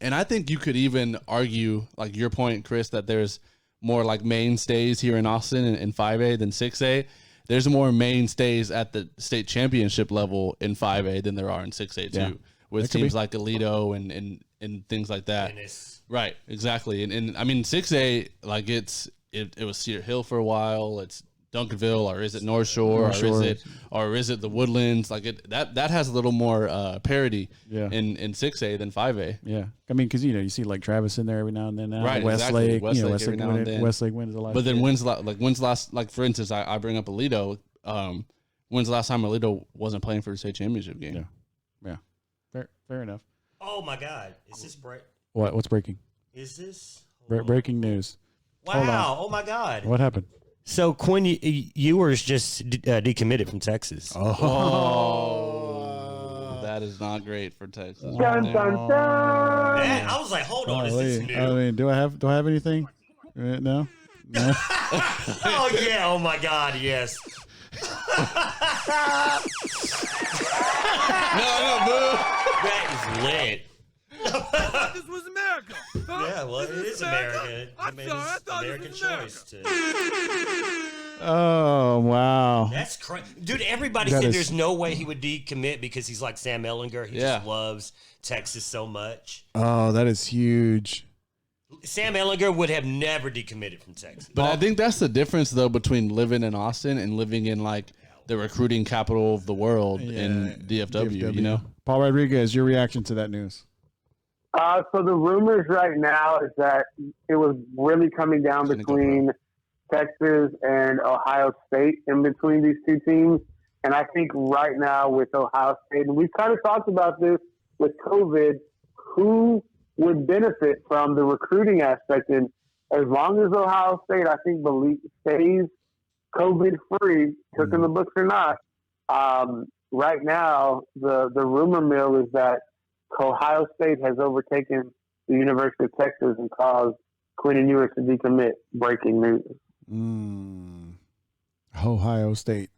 And I think you could even argue, like your point, Chris, that there's more like mainstays here in Austin in 5A than 6A. There's more mainstays at the state championship level in 5A than there are in 6A too, with teams like Alito and things like that. Right, exactly. And I mean 6A, like it was Cedar Hill for a while. It's Duncanville, or is it North Shore, or is it the Woodlands? Like that has a little more parity in 6A than 5A. Yeah, I mean, because you see like Travis in there every now and then. Now. Right, Westlake, exactly. Westlake every now and then. Westlake wins a lot. But then when's the last? Like for instance, I bring up Alito. When's the last time Alito wasn't playing for the state championship game? Yeah. Fair enough. Oh my God, is this break? What's breaking? Is this breaking news? Wow! Oh my God! What happened? So Quinn Ewers just decommitted from Texas. Oh, that is not great for Texas. Dun, dun, dun. Man, I was like, hold on, is this new? I mean, do I have anything? No. Oh yeah! Oh my God! Yes. No, boo. That is lit. This was America. Huh? Yeah, well, it is America. I'm sorry, I thought American this was America. choice. Oh wow. That's crazy, dude. Everybody That said is- there's no way he would decommit because he's like Sam Ellinger. He Yeah. just loves Texas so much. Oh, that is huge. Sam Ellinger would have never decommitted from Texas. But I think that's the difference, though, between living in Austin and living in like the recruiting capital of the world in DFW. You know, Paul Rodriguez, your reaction to that news? So the rumors right now is that it was really coming down between Texas and Ohio State, in between these two teams. And I think right now with Ohio State, and we've kind of talked about this with COVID, who would benefit from the recruiting aspect. And as long as Ohio State, I think, stays COVID-free, took in the books or not, right now the rumor mill is that Ohio State has overtaken the University of Texas and caused Quinn Ewers to decommit. Breaking news. Ohio State.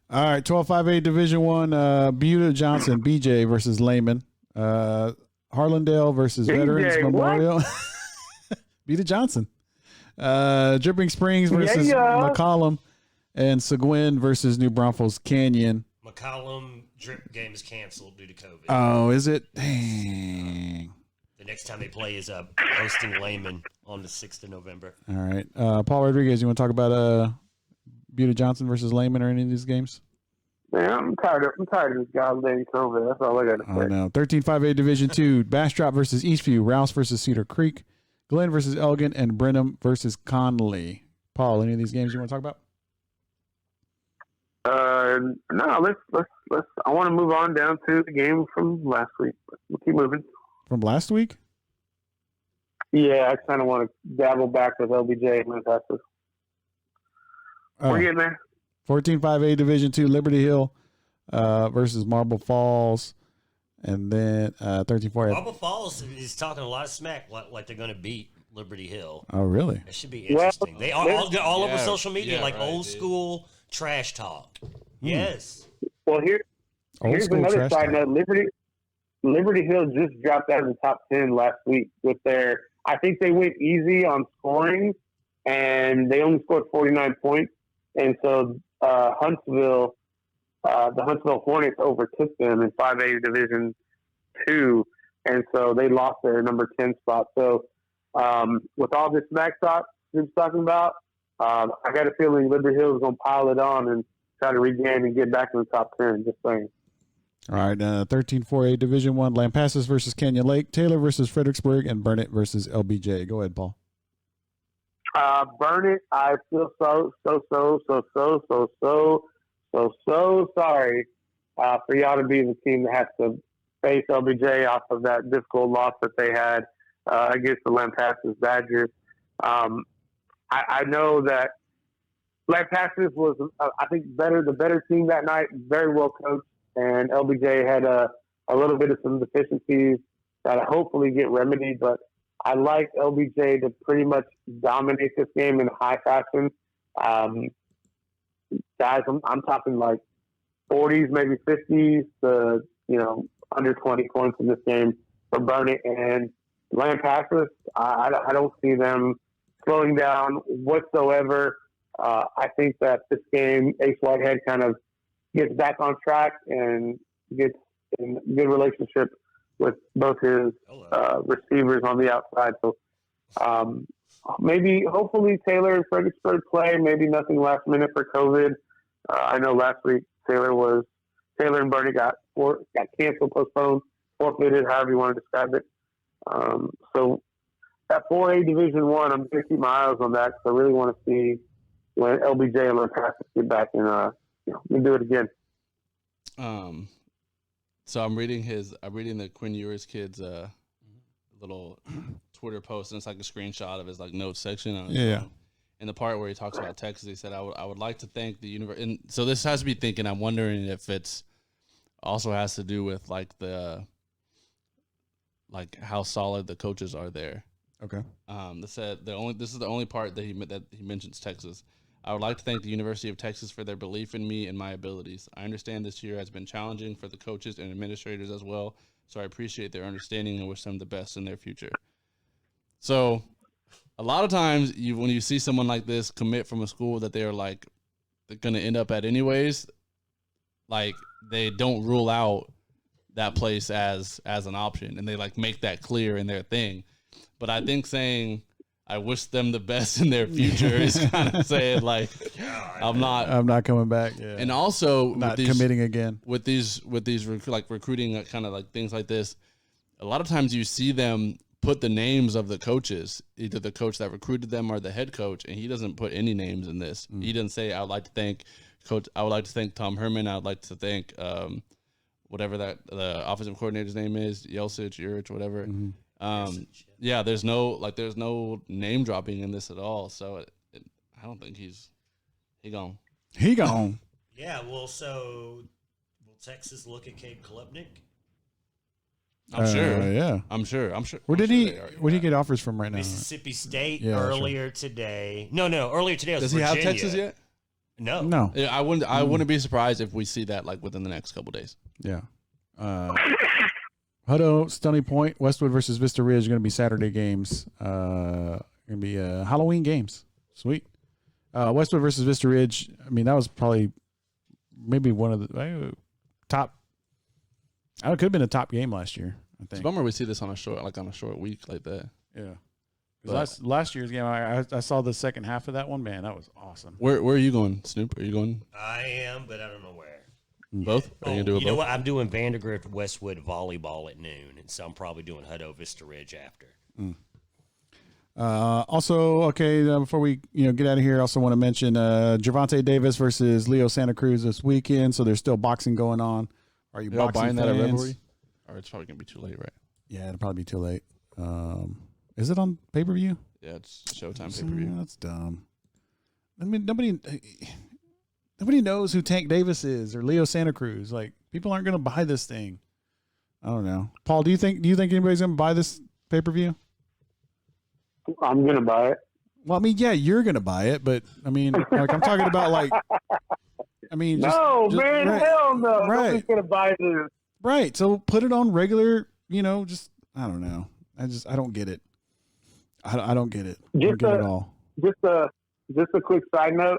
All right, 12-5A Division One. Buda Johnson, BJ versus Lehman. Harlandale versus BJ, Veterans what? Memorial. Buda Johnson. Dripping Springs versus McCollum, and Seguin versus New Braunfels Canyon. McCollum drip game is canceled due to COVID. Oh, is it? Dang. The next time they play is hosting Lehman on the 6th of November. All right. Paul Rodriguez, you want to talk about Buda Johnson versus Lehman or any of these games? Man, I'm tired of this goddamn COVID. That's all I got to Oh, say. no. 13-5A Division 2. Bastrop versus Eastview. Rouse versus Cedar Creek. Glenn versus Elgin. And Brenham versus Conley. Paul, any of these games you want to talk about? No, let's. I want to move on down to the game from last week. We'll keep moving. From last week? Yeah, I kind of want to dabble back with LBJ and Lancaster. We're getting there. 14-5A Division 2. Liberty Hill versus Marble Falls. And then 13-4A. Marble Falls is talking a lot of smack like they're going to beat Liberty Hill. Oh, really? That should be interesting. Well, they are all over yeah, social media, yeah, like right, old dude. school trash talk. Yes. Well, Old here's school another trash side talk. note. Liberty Hill just dropped out of the top 10 last week with their. I think they went easy on scoring, and they only scored 49 points. And so Huntsville, the Huntsville Hornets overtook them in 5A Division 2, and so they lost their number 10 spot. So with all this smack talk Snoop's talking about, I got a feeling Liberty Hill is going to pile it on and try to regain and get back in the top 10. Just saying. All right, 13-4A Division 1. Lampasas versus Canyon Lake. Taylor versus Fredericksburg. And Burnett versus LBJ. Go ahead, Paul. Burn it. I feel so sorry for y'all to be the team that has to face LBJ off of that difficult loss that they had against the Lampasas Badgers. I know that Lampasas was, I think, the better team that night, very well coached, and LBJ had a little bit of some deficiencies that hopefully get remedied, but I like LBJ to pretty much dominate this game in high fashion. Guys, I'm talking like 40s, maybe 50s to, under 20 points in this game for Burnett. And Lampasas, I don't see them slowing down whatsoever. I think that this game, Ace Whitehead kind of gets back on track and gets in a good relationship with both his receivers on the outside. So hopefully Taylor and Fredericksburg play. Maybe nothing last minute for COVID. I know last week Taylor and Bernie got canceled, postponed, forfeited, however you want to describe it. So at 4A Division 1, I'm going to keep my eyes on that because I really want to see when LBJ and Lampasas get back and we do it again. So I'm reading the Quinn Ewers kids little Twitter post, and it's like a screenshot of his like notes section on his Yeah. phone. In the part where he talks about Texas, he said, I would like to thank the universe. And so this has to be thinking, I'm wondering if it's also has to do with like how solid the coaches are there. Okay. This is the only part that he mentions Texas. I would like to thank the University of Texas for their belief in me and my abilities. I understand this year has been challenging for the coaches and administrators as well, so I appreciate their understanding and wish them the best in their future. So a lot of times when you see someone like this commit from a school that they're going to end up at anyways, like they don't rule out that place as an option, and they like make that clear in their thing. But I think saying I wish them the best in their future is kind of saying like I'm not coming back. Yeah. And also not committing again with these recruiting kind of like things like this. A lot of times you see them put the names of the coaches, either the coach that recruited them or the head coach, and he doesn't put any names in this. He doesn't say I would like to thank coach. I would like to thank Tom Herman. I would like to thank whatever that the offensive coordinator's name is, Yelsich, Urich, whatever. Yeah, there's no name dropping in this at all. So I don't think he gone. He gone. Yeah, well, so will Texas look at Cade Klubnik? I'm sure. Yeah, I'm sure. Where did he get offers from right now? Mississippi State Yeah, earlier today. No, earlier today was Does he Virginia. have Texas yet? No. Yeah, I wouldn't be surprised if we see that like within the next couple days. Yeah. Hutto, Stony Point, Westwood versus Vista Ridge are going to be Saturday games. Going to be Halloween games. Sweet. Westwood versus Vista Ridge. I mean, that was probably maybe one of the top. It could have been a top game last year. I think. It's a bummer we see this on a short week like that. Yeah. Last year's game, I saw the second half of that one. Man, that was awesome. Where are you going, Snoop? Are you going? I am, but I don't know where. Both? Are you gonna do it You know both? what? I'm doing Vandergrift Westwood volleyball at noon, and so I'm probably doing Hutto Vista Ridge after. Also, okay, before we get out of here, I also want to mention Gervonta Davis versus Leo Santa Cruz this weekend. So there's still boxing going on. Are you Y'all boxing buying that at fans? Revelry? Or it's probably gonna be too late, right? Yeah, it'll probably be too late. Is it on pay-per-view? Yeah, it's Showtime pay-per-view. That's dumb. I mean, nobody knows who Tank Davis is or Leo Santa Cruz. Like, people aren't going to buy this thing. I don't know. Paul, do you think anybody's going to buy this pay-per-view? I'm going to buy it. Well, I mean, yeah, you're going to buy it, but I mean, like, I'm talking about like, I mean, hell no. Right. Nobody's going to buy this. Right. So put it on regular, just, I don't know. I don't get it. I don't get it. I don't get it at all. Just a quick side note.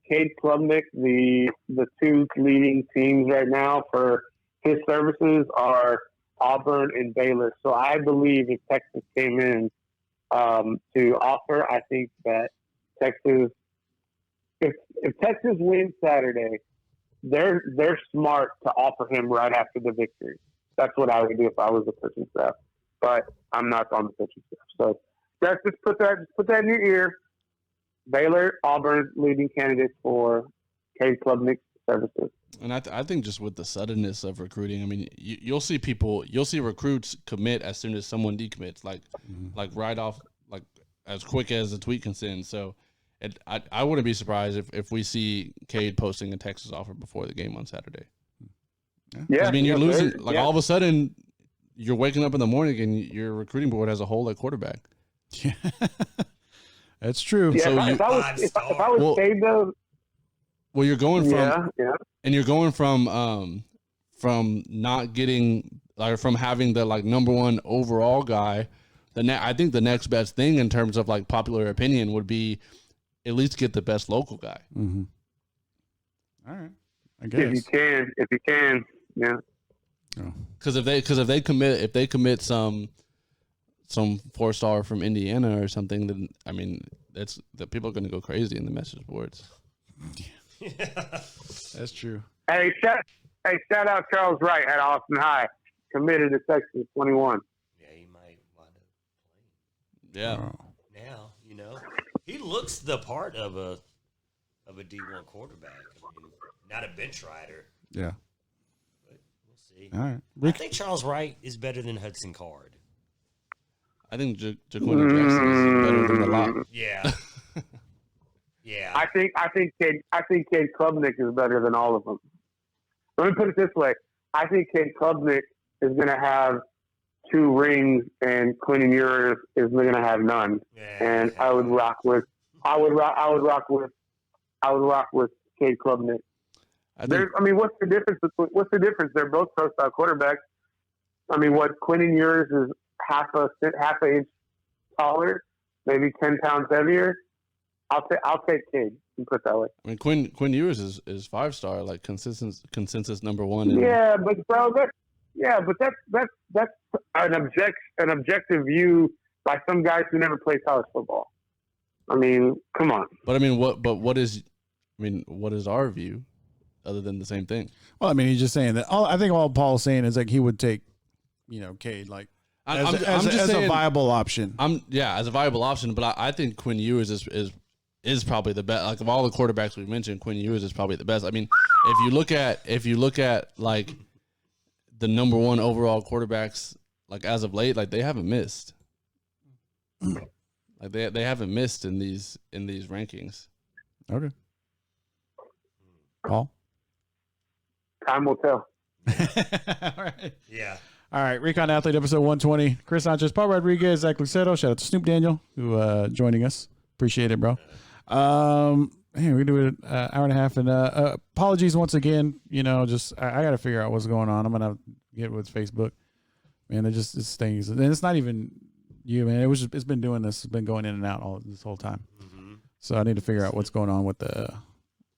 Cade Klubnik, the two leading teams right now for his services are Auburn and Baylor. So I believe if Texas came in to offer, I think that Texas, if Texas wins Saturday, they're smart to offer him right after the victory. That's what I would do if I was the coaching staff. But I'm not on the coaching staff. So just put that in your ear. Baylor, Auburn, leading candidates for Cade Klubnik's services. And I think just with the suddenness of recruiting, I mean, you'll see recruits commit as soon as someone decommits, like right off, like as quick as a tweet can send. So I wouldn't be surprised if we see Cade posting a Texas offer before the game on Saturday. Yeah, I mean, you're losing. All of a sudden, you're waking up in the morning and your recruiting board has a hole at quarterback. Yeah, that's true. Yeah, So if I was Cade though. Well, you're going from and you're going from not getting from having the number one overall guy. I think the next best thing in terms of popular opinion would be at least get the best local guy. Mm-hmm. All right, I guess if you can, yeah. Because if they commit some 4-star from Indiana or something, then I mean the people are going to go crazy in the message boards. Yeah. That's true. Hey, shout out Charles Wright at Austin High, committed to Texas 21. Yeah, he might wind up playing. Yeah. Now, he looks the part of a D1 quarterback. I mean, not a bench rider. Yeah. But we'll see. All right. I think Charles Wright is better than Hudson Card. I think Jaquan Jackson is better than the lot. Yeah. Yeah. I think Cade Klubnik is better than all of them. Let me put it this way: I think Cade Klubnik is going to have 2 rings, and Quinn Ewers is going to have none. And I would rock with Cade Klubnik. I mean, what's the difference? They're both pro-style quarterbacks. I mean, Quinn Ewers is half an inch taller, maybe 10 pounds heavier. I'll take Cade and put it that way. I mean, Quinn Ewers is 5-star, like consensus number 1. Yeah, but bro, that's an objective view by some guys who never played college football. I mean, come on. But I mean, what is our view, other than the same thing? Well, I mean, he's just saying that. I think all Paul's saying is like he would take, Cade as a viable option. As a viable option. But I think Quinn Ewers is probably the best. Like, of all the quarterbacks we've mentioned, Quinn Ewers is probably the best. I mean, if you look at like the number 1 overall quarterbacks, like as of late, like they haven't missed. Like they haven't missed in these rankings. Okay. Paul? Time will tell. All right. Yeah. All right. Recon Athlete, episode 120. Chris Sanchez, Paul Rodriguez, Zach Luceto. Shout out to Snoop Daniel, who joining us. Appreciate it, bro. We do it hour and a half, and apologies once again. I got to figure out what's going on. I'm gonna get with Facebook. Man, this thing, and it's not even you, man. It's been doing this. It's been going in and out this whole time. Mm-hmm. So I need to figure out what's going on with the.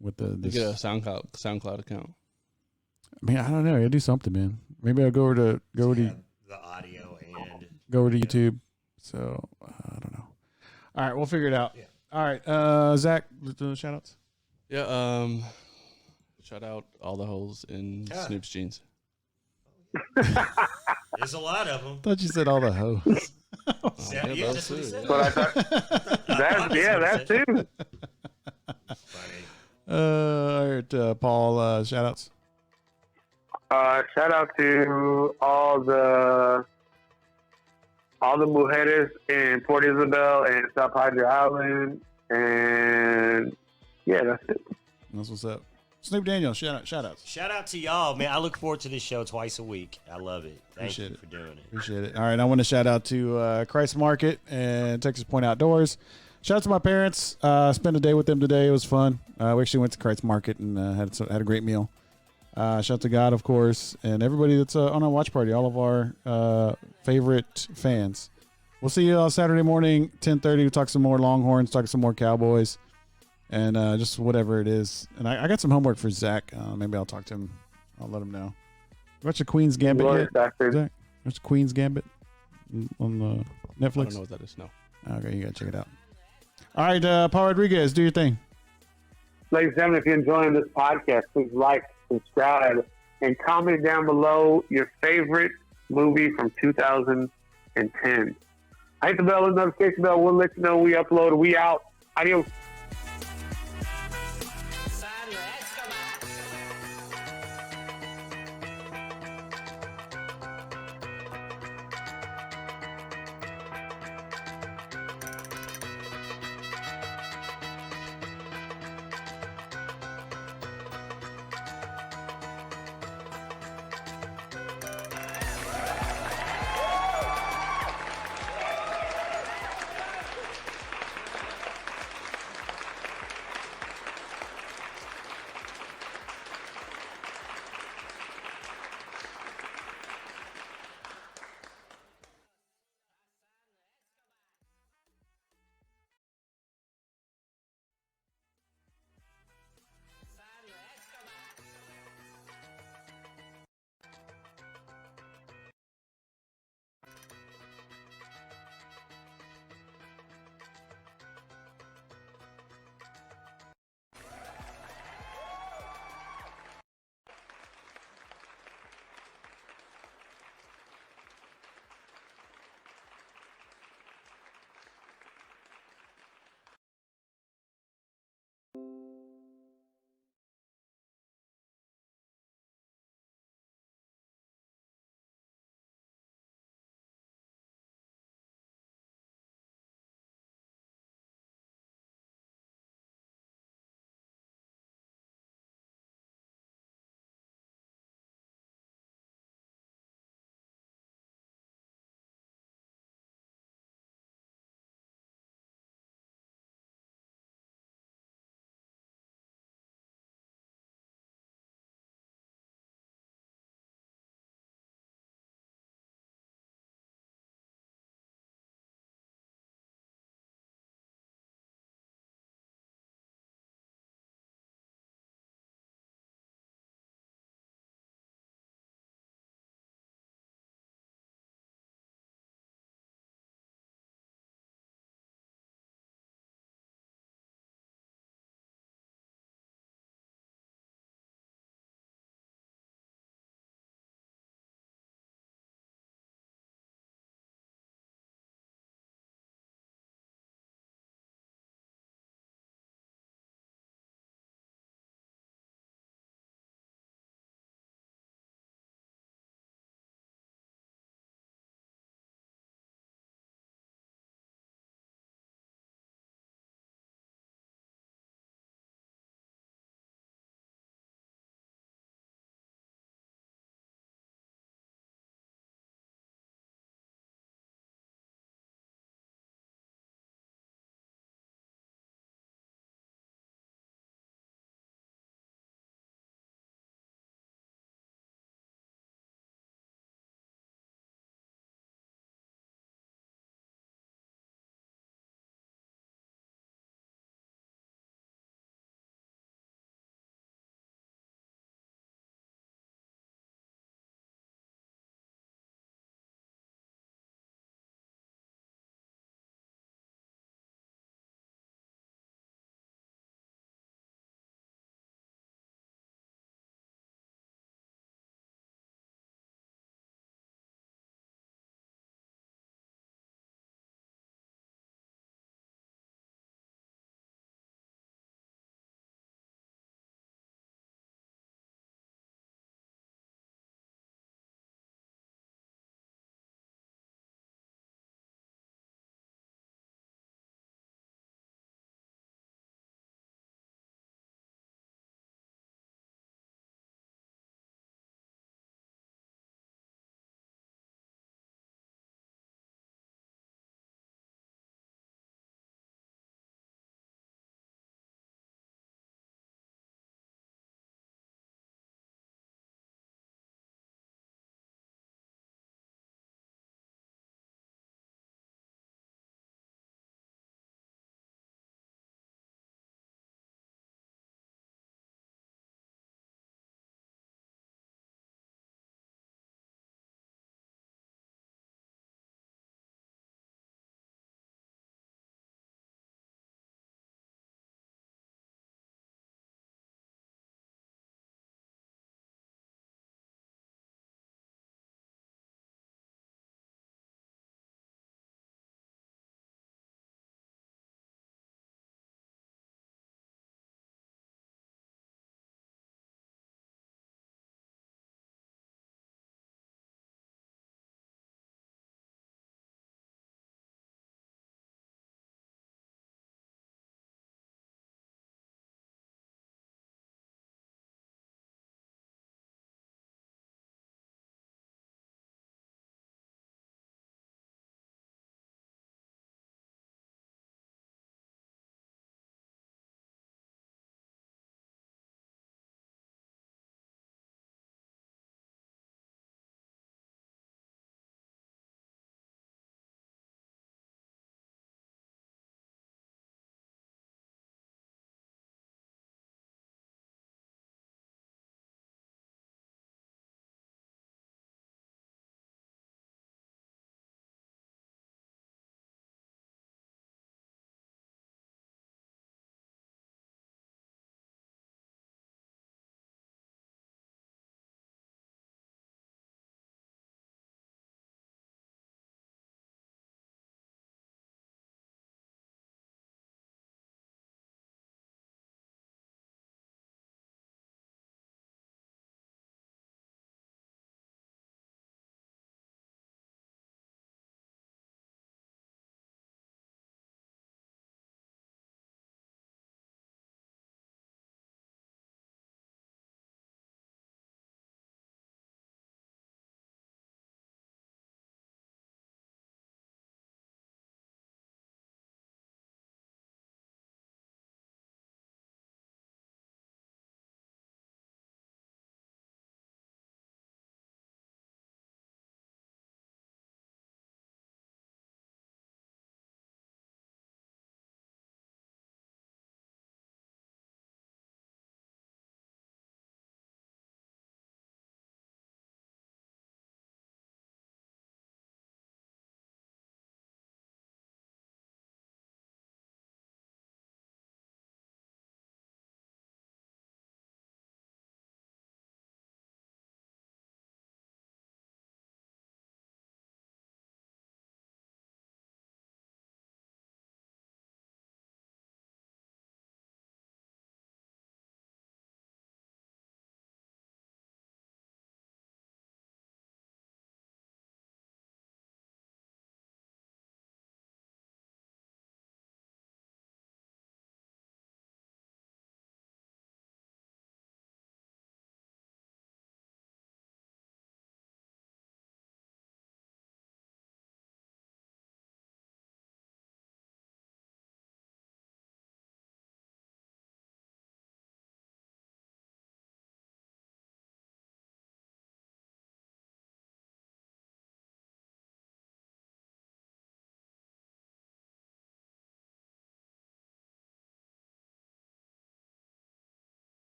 You get a SoundCloud account. I mean, I don't know. I gotta do something, man. Maybe I'll go over to the audio and go over to YouTube. So I don't know. All right, we'll figure it out. Yeah. All right, Zach, shout outs. Yeah, shout out all the holes in Snoop's jeans. There's a lot of them. I thought you said all the hoes. Yeah, that's what he said. But I thought that too. Funny. All right, Paul, shout outs. Shout out to all the mujeres in Port Isabel and South Padre Island, and yeah, that's it. That's what's up. Snoop Daniel, shout outs. Shout out to y'all, man. I look forward to this show twice a week. I love it. Thank you for doing it. Appreciate it. All right, I want to shout out to Christ Market and Texas Point Outdoors. Shout out to my parents. Spent a day with them today. It was fun. We actually went to Christ Market and had a great meal. Shout out to God, of course, and everybody that's on our watch party, all of our favorite fans. We'll see you on Saturday morning, 10:30. We'll talk some more Longhorns, talk some more Cowboys, and just whatever it is. And I got some homework for Zach. Maybe I'll talk to him. I'll let him know. Watch the Queen's Gambit yet? Zach? Watch the Queen's Gambit on Netflix? I don't know what that is. No. Okay, you got to check it out. All right, Paul Rodriguez, do your thing. Ladies and gentlemen, if you're enjoying this podcast, please like, subscribe, and comment down below your favorite movie from 2010. I hit the bell, the notification bell. We'll let you know we upload. We out. Adios.